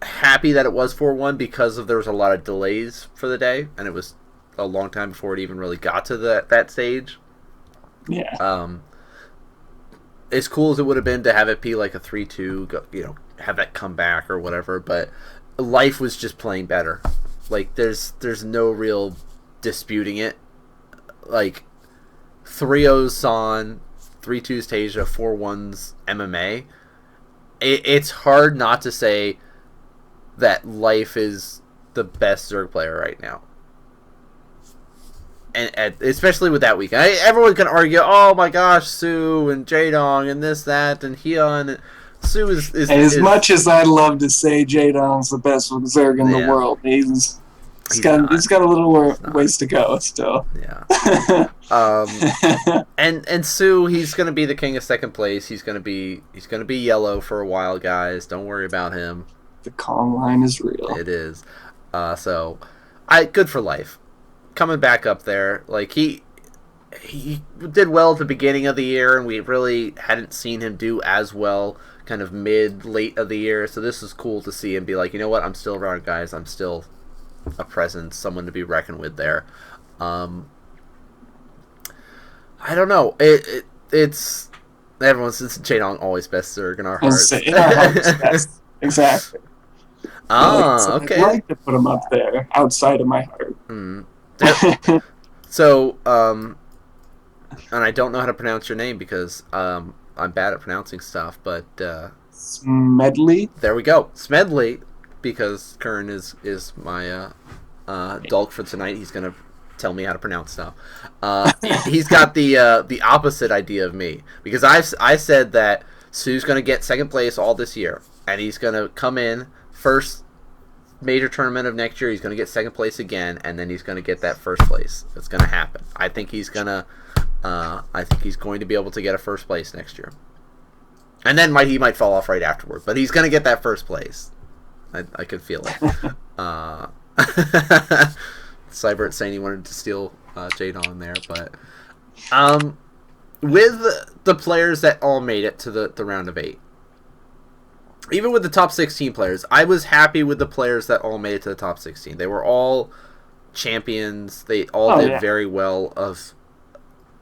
happy that it was 4-1 because there was a lot of delays for the day, and it was a long time before it even really got to that stage. Yeah. As cool as it would have been to have it be like a 3-2, have that come back or whatever, but Life was just playing better. Like there's no real disputing it. Like 3-0's San, 3-2's Tasia, 4-1's MMA. It's hard not to say that Life is the best Zerg player right now. And especially with that week. Everyone can argue, oh my gosh, Sue and Jaedong and this, that, and Hyun. Sue is much as I'd love to say Jaedong's the best Zerg in the world, he's got a little ways to go still. Yeah. And Sue, he's gonna be the king of second place. He's gonna be yellow for a while, guys. Don't worry about him. The Kong line is real. It is. So good for Life. Coming back up there. Like he did well at the beginning of the year, and we really hadn't seen him do as well kind of late of the year. So this is cool to see him be like, you know what, I'm still around, guys. I'm still a presence, someone to be reckoned with there. I don't know. It's everyone says Jaedong always best Zerg in our hearts. In our hearts, yes. Exactly. Okay. I'd like to put him up there, outside of my heart. So, and I don't know how to pronounce your name because I'm bad at pronouncing stuff, but Smedley. There we go, Smedley, because Kern is my dog for tonight. He's gonna tell me how to pronounce stuff. He's got the opposite idea of me, because I said that Sue's gonna get second place all this year, and he's gonna come in first major tournament of next year. He's gonna get second place again, and then he's gonna get that first place. It's gonna happen. I think he's going to be able to get a first place next year, and then he might fall off right afterward. But he's gonna get that first place. I could feel it. Cybert saying he wanted to steal Jaedong there, but with the players that all made it to the round of 8, even with the top 16 players, I was happy with the players that all made it to the top 16. They were all champions. They all did very well of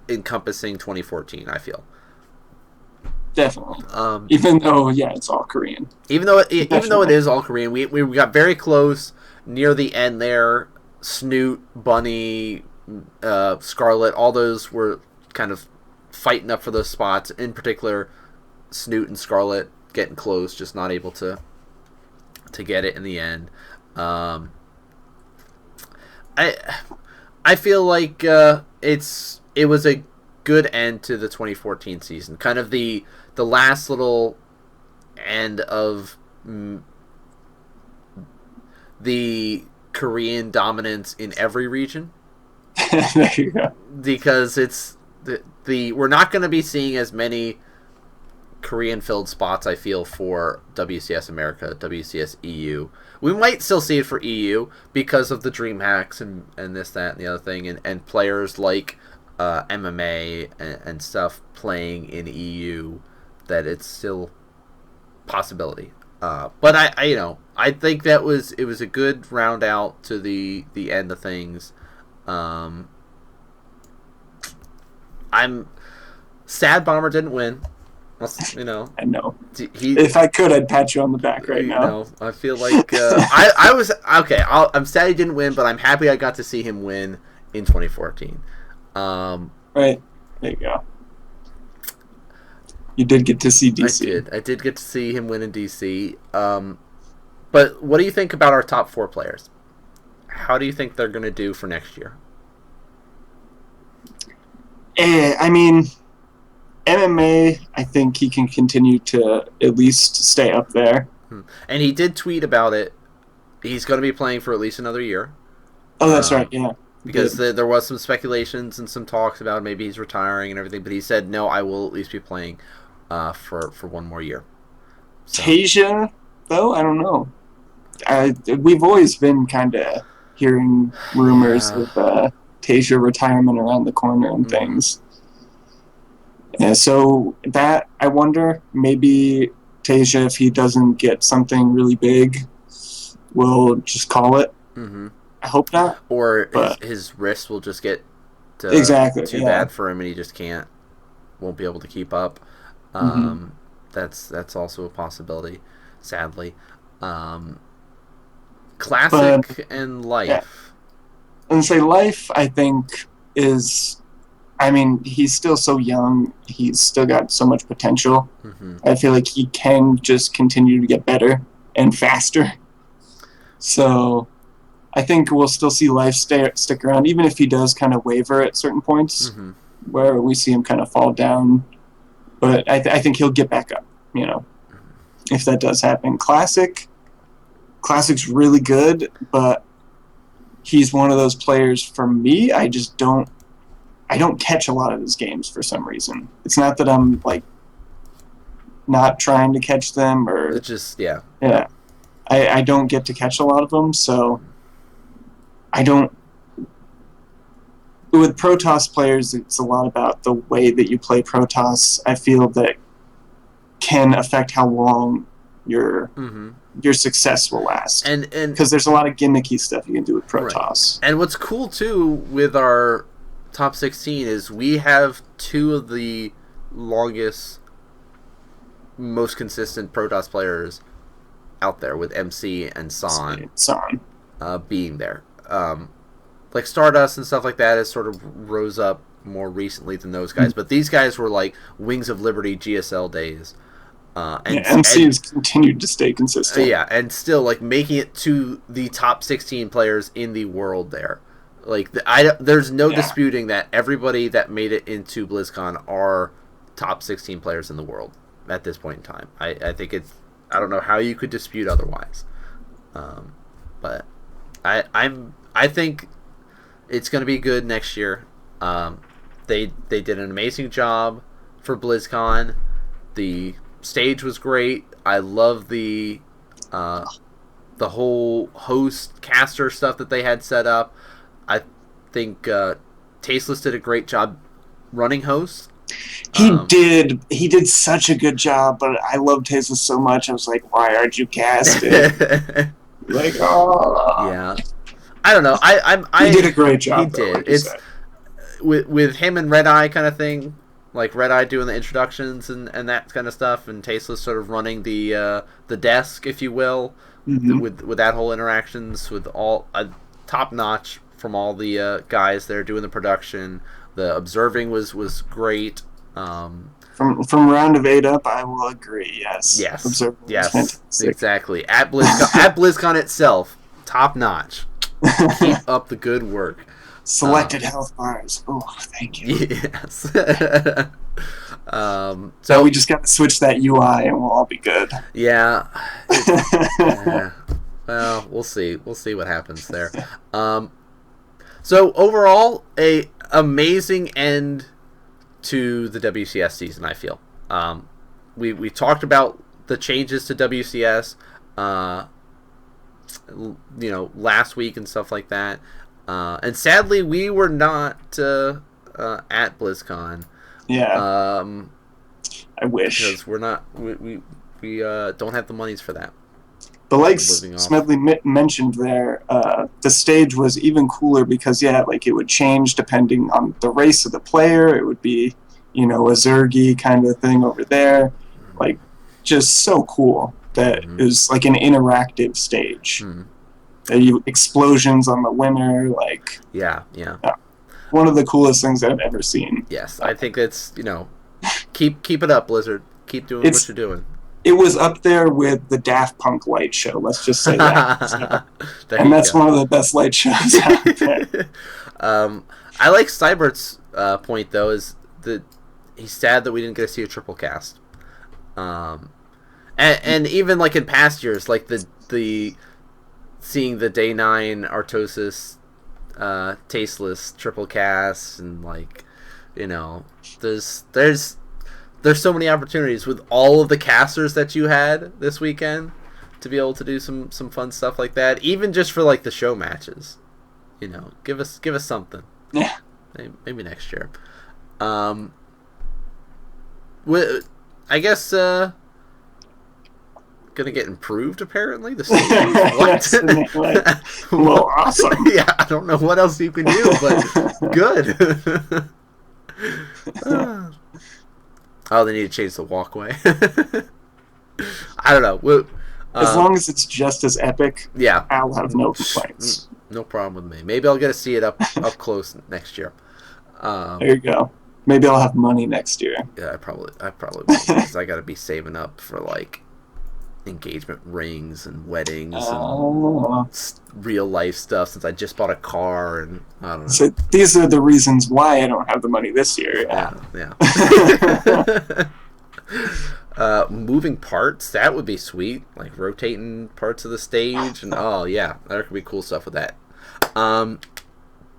encompassing 2014, I feel. Definitely. Even though, it's all Korean. Even though it is all Korean, we got very close near the end there. Snoot, Bunny, Scarlet, all those were kind of fighting up for those spots. In particular, Snoot and Scarlet getting close, just not able to get it in the end. I feel like it was a good end to the 2014 season. Kind of the last little end of the Korean dominance in every region. There you go. Because it's we're not going to be seeing as many Korean filled spots, I feel, for WCS America, WCS EU. We might still see it for EU because of the dream hacks and this, that, and the other thing, and players like MMA and stuff playing in EU, that it's still possibility. But I think it was a good round out to the end of things. I'm sad Bomber didn't win. I know. If I could, I'd pat you on the back right now. I feel like I was okay. I'm sad he didn't win, but I'm happy I got to see him win in 2014. Right. There you go. You did get to see DC. I did get to see him win in DC. But what do you think about our top 4 players? How do you think they're going to do for next year? I mean, MMA, I think he can continue to at least stay up there. And he did tweet about it. He's going to be playing for at least another year. Oh, that's right, yeah. Because there was some speculations and some talks about maybe he's retiring and everything, but he said, no, I will at least be playing for one more year. So. Tasia, though, I don't know. We've always been kind of hearing rumors with Tasia retirement around the corner and things. Yeah, so that, I wonder, maybe Tasia, if he doesn't get something really big, will just call it. Mm-hmm. I hope not. Or his wrist will just get too bad for him and he just won't be able to keep up. That's also a possibility, sadly. Classic and Life. And say Life, I think, is. I mean, he's still so young. He's still got so much potential. Mm-hmm. I feel like he can just continue to get better and faster. So I think we'll still see Life stick around, even if he does kind of waver at certain points Mm-hmm. where we see him kind of fall down. But I think he'll get back up, if that does happen. Classic's really good, but he's one of those players, for me, I don't catch a lot of his games for some reason. It's not that I'm like not trying to catch them, or It's just yeah. I don't get to catch a lot of them, so I don't. With Protoss players, it's a lot about the way that you play Protoss. I feel that can affect how long your success will last, And because there's a lot of gimmicky stuff you can do with Protoss. Right. And what's cool too with our top 16 is we have two of the longest, most consistent Protoss players out there, with MC and San being there. Like Stardust and stuff like that has sort of rose up more recently than those guys, but these guys were like Wings of Liberty GSL days. MC has continued to stay consistent. Yeah, and still like making it to the top 16 players in the world there. Like there's no disputing that everybody that made it into BlizzCon are top 16 players in the world at this point in time. I think it's, I don't know how you could dispute otherwise. But I think it's going to be good next year. They did an amazing job for BlizzCon. The stage was great. I love the whole host caster stuff that they had set up. I think Tasteless did a great job running hosts. He did such a good job, but I love Tasteless so much. I was like, why aren't you casting? Like, oh. Yeah. I don't know. He did a great job. He did. Like it's with him and Red Eye kind of thing, like Red Eye doing the introductions and that kind of stuff, and Tasteless sort of running the desk, if you will, with that whole interactions with all top notch from all the guys there doing the production. The observing was great. From round of 8 up, I will agree. Yes. Observing was exactly. At BlizzCon itself, top notch. Keep up the good work. Selected health bars. Oh, thank you. Yes. So we just got to switch that UI and we'll all be good. Yeah. Well, we'll see. We'll see what happens there. So overall, a amazing end to the WCS season, I feel. We talked about the changes to WCS, last week and stuff like that. And sadly, we were not at BlizzCon. Yeah. I wish, because we're not. We don't have the monies for that. But like Smedley mentioned there, the stage was even cooler because, it would change depending on the race of the player. It would be, a Zergy kind of thing over there. Like, just so cool that it was like an interactive stage. Explosions on the winner, like... Yeah. One of the coolest things I've ever seen. Yes, I think it's, keep it up, Blizzard. Keep doing what you're doing. It was up there with the Daft Punk light show, let's just say that. And that's one of the best light shows out there. I like Cybert's point, though, is that he's sad that we didn't get to see a triple cast. And even, like, in past years, like, the seeing the Day 9 Artosis Tasteless triple cast, and, like, there's so many opportunities with all of the casters that you had this weekend to be able to do some fun stuff like that, even just for like the show matches. Give us something. Yeah. Maybe next year. I guess gonna get improved apparently. The stage. What? Well, awesome. Yeah, I don't know what else you can do, but good. Oh, they need to change the walkway. I don't know. As long as it's just as epic, yeah, I'll have no complaints. No problem with me. Maybe I'll get to see it up close next year. There you go. Maybe I'll have money next year. Yeah, I probably will, because I got to be saving up for like engagement rings and weddings and real life stuff, since I just bought a car, and I don't know. So these are the reasons why I don't have the money this year. Yeah. Moving parts, that would be sweet, like rotating parts of the stage, and oh yeah, there could be cool stuff with that.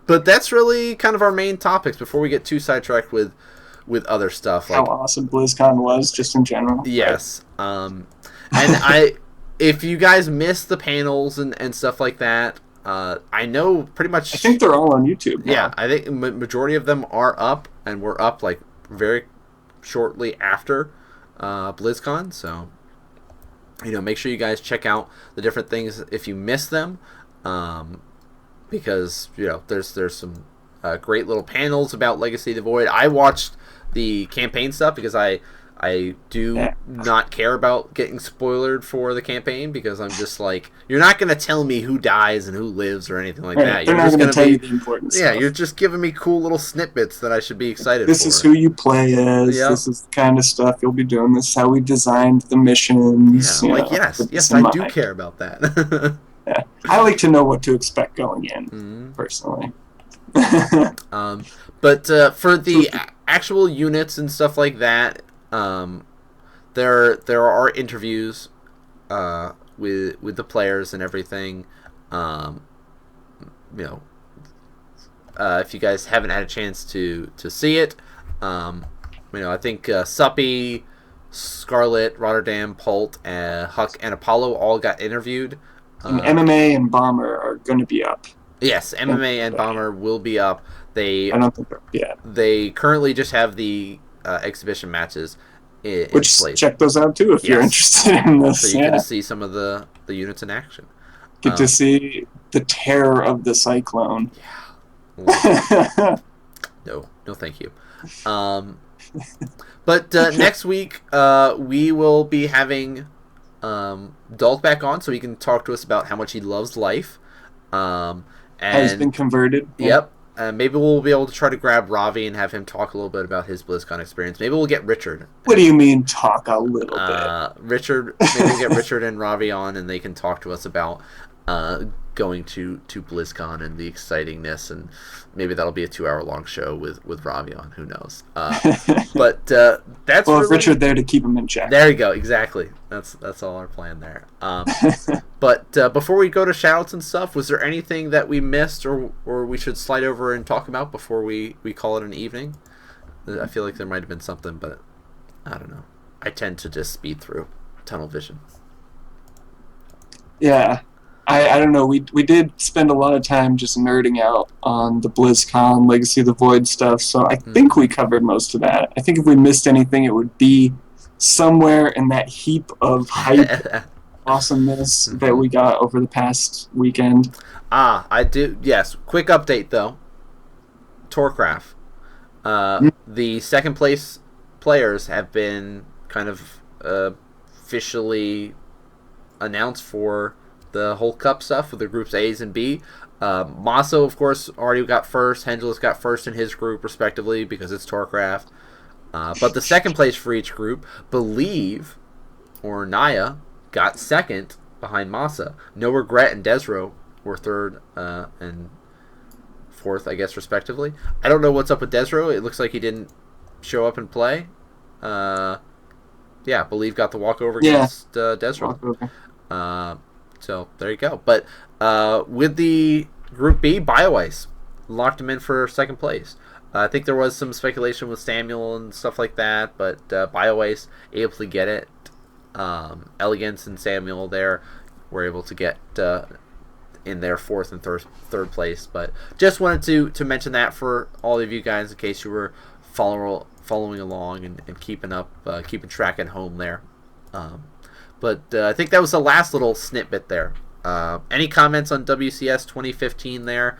But that's really kind of our main topics before we get too sidetracked with other stuff. Like, how awesome BlizzCon was, just in general. Yes. And if you guys missed the panels and stuff like that, I know pretty much. I think they're all on YouTube now. Yeah, I think majority of them are up, and we're up like very shortly after BlizzCon. So, make sure you guys check out the different things if you missed them. Because there's some great little panels about Legacy of the Void. I watched the campaign stuff because I do not care about getting spoiled for the campaign, because I'm just like, you're not going to tell me who dies and who lives or anything like that. They're You're not just going to tell be, you the important stuff. Yeah, you're just giving me cool little snippets that I should be excited This for. is who you play as. Yep. This is the kind of stuff you'll be doing. This is how we designed the missions. Yeah, like, yes, I do care about that. Yeah. I like to know what to expect going in, personally. But for the actual units and stuff like that, there are interviews with the players and everything. If you guys haven't had a chance to see it, I think Suppy, Scarlet, Rotterdam, Pult, Huck, and Apollo all got interviewed. And MMA and Bomber are going to be up. Yes, MMA and Bomber will be up. I don't think they're up yet. They currently just have the exhibition matches in place. Check those out too if you're interested in this. So you get to see some of the units in action. Get to see the terror of the Cyclone. Yeah. No, thank you. But next week we will be having Dalk back on, so he can talk to us about how much he loves life. And has been converted. Yep. Maybe we'll be able to try to grab Ravi and have him talk a little bit about his BlizzCon experience. Maybe we'll get Richard. What do you mean talk a little bit? Maybe we'll get Richard and Ravi on, and they can talk to us about going to BlizzCon and the excitingness, and maybe that'll be a 2-hour long show with Ravi on. Who knows? But that's if Richard there to keep him in check. There you go. Exactly. That's all our plan there. But before we go to shoutouts and stuff, was there anything that we missed or we should slide over and talk about before we call it an evening? I feel like there might have been something, but I don't know. I tend to just speed through tunnel vision. Yeah. I don't know. We did spend a lot of time just nerding out on the BlizzCon Legacy of the Void stuff, so I think we covered most of that. I think if we missed anything, it would be somewhere in that heap of hype awesomeness that we got over the past weekend. I do. Yes. Quick update though. Torcraft. The second place players have been kind of officially announced for the whole cup stuff with the groups A's and B. Maso, of course, already got first. Hengelis got first in his group, respectively, because it's Torcraft. But the second place for each group, Believe, or Naya, got second behind Masa. No Regret and Desro were third and fourth, I guess, respectively. I don't know what's up with Desro. It looks like he didn't show up and play. Believe got the walkover against Desro. So there you go. But with the Group B, BioIce locked him in for second place. I think there was some speculation with Samuel and stuff like that, but BioIce able to get it. Elegance and Samuel there were able to get in their fourth and third place. But just wanted to mention that for all of you guys in case you were following along and keeping track at home there. But I think that was the last little snippet there. Any comments on WCS 2015 there?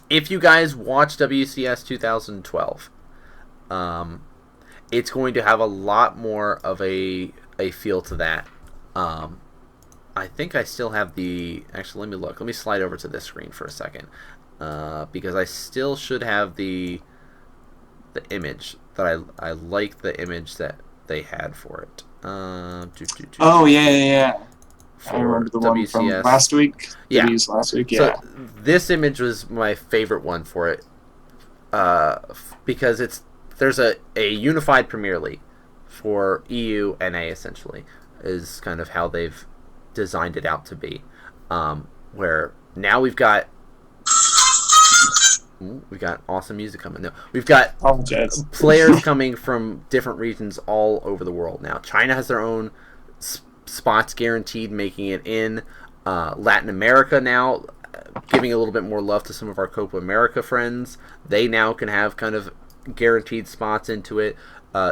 If you guys watch WCS 2012, it's going to have a lot more of a feel to that. I think I still have the. Actually, let me look. Let me slide over to this screen for a second, because I still should have the image that I like the image that they had for it. Oh yeah. I For remember the one from WCS. last week. Yeah. Used last week. Yeah. So this image was my favorite one for it, because there's a unified Premier League for EU NA, essentially is kind of how they've designed it out to be, where now we've got awesome music coming. No, we've got players coming from different regions all over the world now. China has their own spots guaranteed, making it in. Latin America now, giving a little bit more love to some of our Copa America friends. They now can have kind of guaranteed spots into it.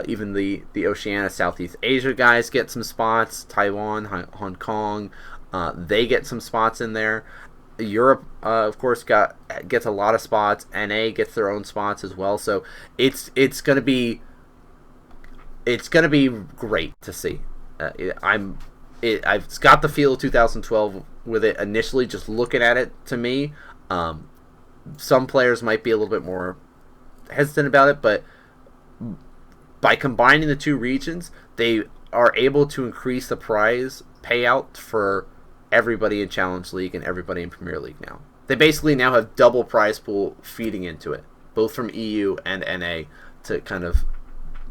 Even the Oceania, Southeast Asia guys get some spots. Taiwan, Hong Kong, they get some spots in there. Europe, of course, gets a lot of spots. NA gets their own spots as well. So it's gonna be great to see. I've got the feel of 2012 with it initially. Just looking at it, to me, some players might be a little bit more hesitant about it, but by combining the two regions, they are able to increase the prize payout for everybody in Challenge League and everybody in Premier League now. They basically now have double prize pool feeding into it, both from EU and NA, to kind of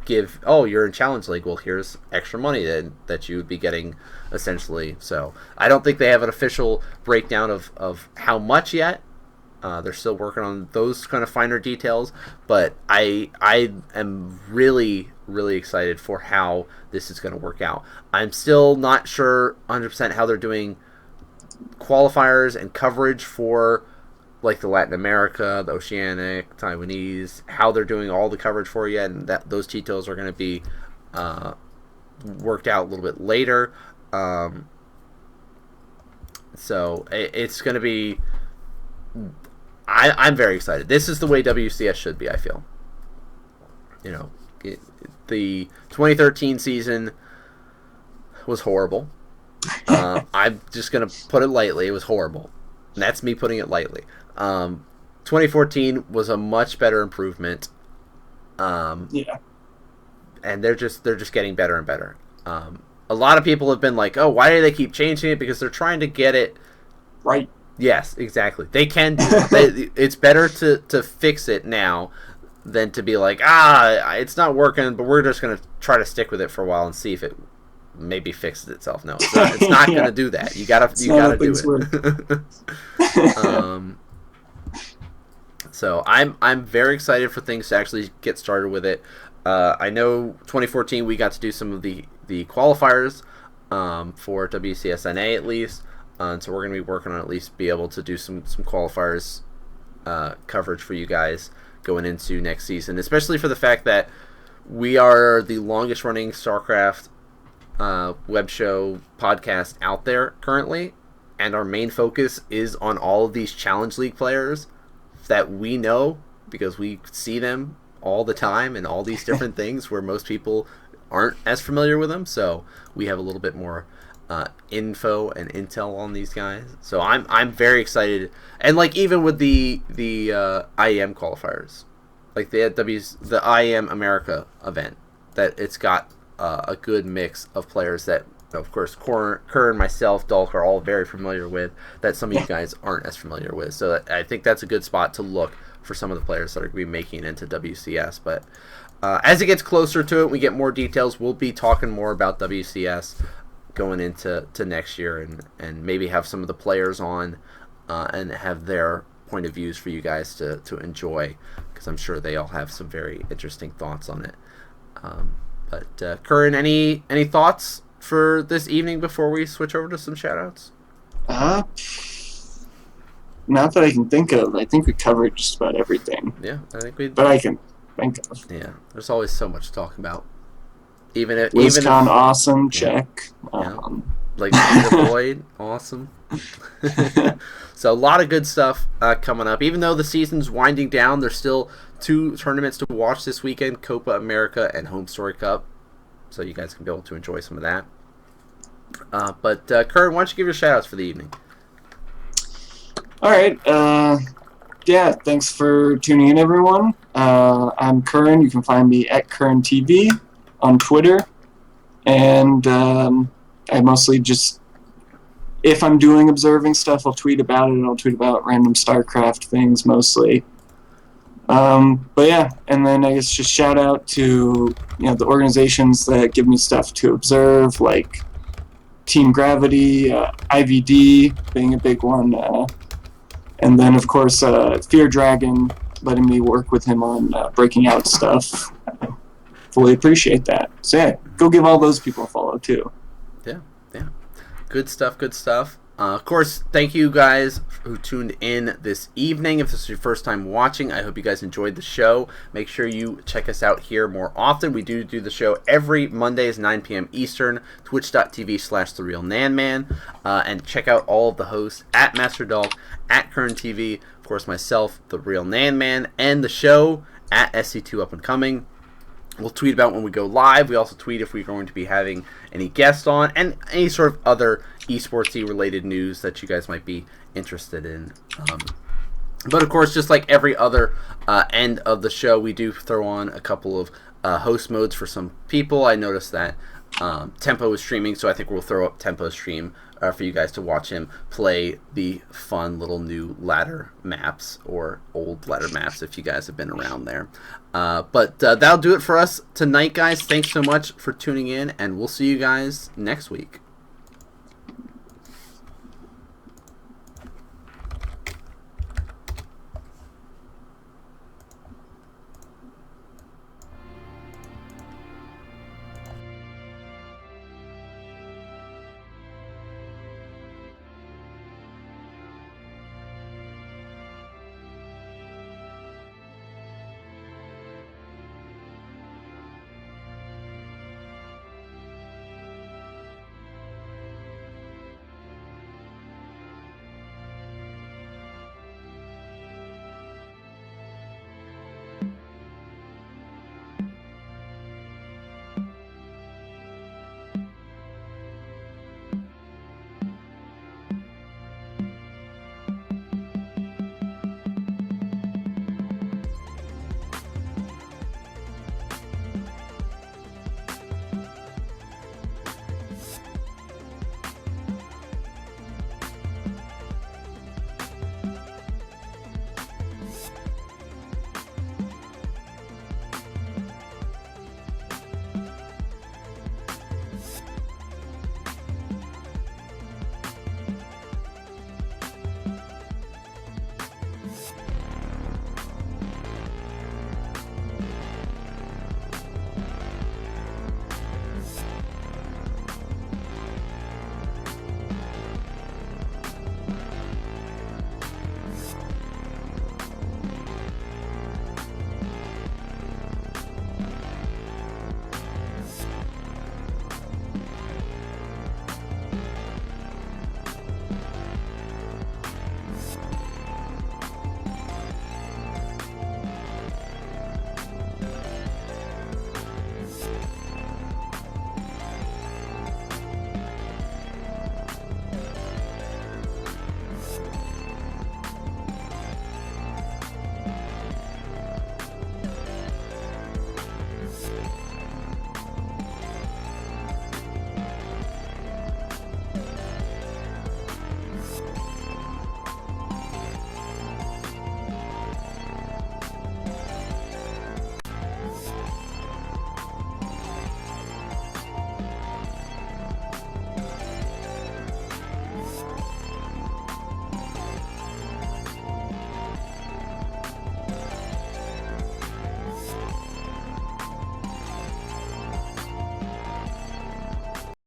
give, oh, you're in Challenge League, well, here's extra money that you would be getting, essentially. So I don't think they have an official breakdown of how much yet. They're still working on those kind of finer details, but I am really, really excited for how this is going to work out. I'm still not sure 100% how they're doing qualifiers and coverage for like the Latin America, the Oceanic, Taiwanese, how they're doing all the coverage for you, and that those details are going to be worked out a little bit later. So it's going to be... I'm very excited. This is the way WCS should be, I feel. You know, the 2013 season was horrible. I'm just going to put it lightly. It was horrible. And that's me putting it lightly. 2014 was a much better improvement. Yeah. And they're just getting better and better. A lot of people have been like, oh, why do they keep changing it? Because they're trying to get it right. Yes, exactly. They can do it. It's better to fix it now than to be like, it's not working, but we're just going to try to stick with it for a while and see if it maybe fixes itself. No, it's not going to do that. You gotta do it. So I'm very excited for things to actually get started with it. I know 2014 we got to do some of the qualifiers for WCSNA at least. So we're going to be working on at least be able to do some qualifiers coverage for you guys going into next season, especially for the fact that we are the longest running StarCraft web show podcast out there currently, and our main focus is on all of these Challenge League players that we know because we see them all the time and all these different things where most people aren't as familiar with them. So we have a little bit more info and intel on these guys. So I'm very excited. And like even with the IEM qualifiers, like the IEM America event, that it's got a good mix of players that, of course, Kerr and myself, Dulk, are all very familiar with, that some of you guys aren't as familiar with. So I think that's a good spot to look for some of the players that are going to be making it into WCS. But as it gets closer to it, we get more details. We'll be talking more about WCS going into next year, and maybe have some of the players on and have their point of views for you guys to enjoy, because I'm sure they all have some very interesting thoughts on it. But Curran, any thoughts for this evening before we switch over to some shoutouts? Not that I can think of. I think we covered just about everything. Yeah, I think we. But I can think of. Yeah, there's always so much to talk about. Blizzcon, awesome, check. Yeah. Like the Void, awesome. So a lot of good stuff coming up. Even though the season's winding down, there's still 2 tournaments to watch this weekend: Copa America and Home Story Cup. So you guys can be able to enjoy some of that. But Kurt, why don't you give your shout outs for the evening? All right. Yeah, thanks for tuning in, everyone. I'm Curran. You can find me at Curran TV on Twitter. And I mostly just, if I'm doing observing stuff, I'll tweet about it. I'll tweet about random StarCraft things mostly. But yeah, and then I guess just shout out to the organizations that give me stuff to observe, like Team Gravity, IVD being a big one, and then of course Fear Dragon, letting me work with him on breaking out stuff. I fully appreciate that. So yeah, go give all those people a follow too. Yeah. Good stuff. Of course, thank you guys who tuned in this evening. If this is your first time watching, I hope you guys enjoyed the show. Make sure you check us out here more often. We do the show every Mondays, 9 p.m. Eastern, twitch.tv/TheRealNanMan. And check out all of the hosts at MasterDog, at Current TV, of course myself, The Real NanMan, and the show at SC2 Up and Coming. We'll tweet about when we go live. We also tweet if we're going to be having any guests on and any sort of other esportsy related news that you guys might be interested in. But of course, just like every other end of the show, we do throw on a couple of host modes for some people. I noticed that Tempo is streaming, so I think we'll throw up Tempo's stream for you guys to watch him play the fun little new ladder maps or old ladder maps if you guys have been around there. But that'll do it for us tonight, guys. Thanks so much for tuning in, and we'll see you guys next week.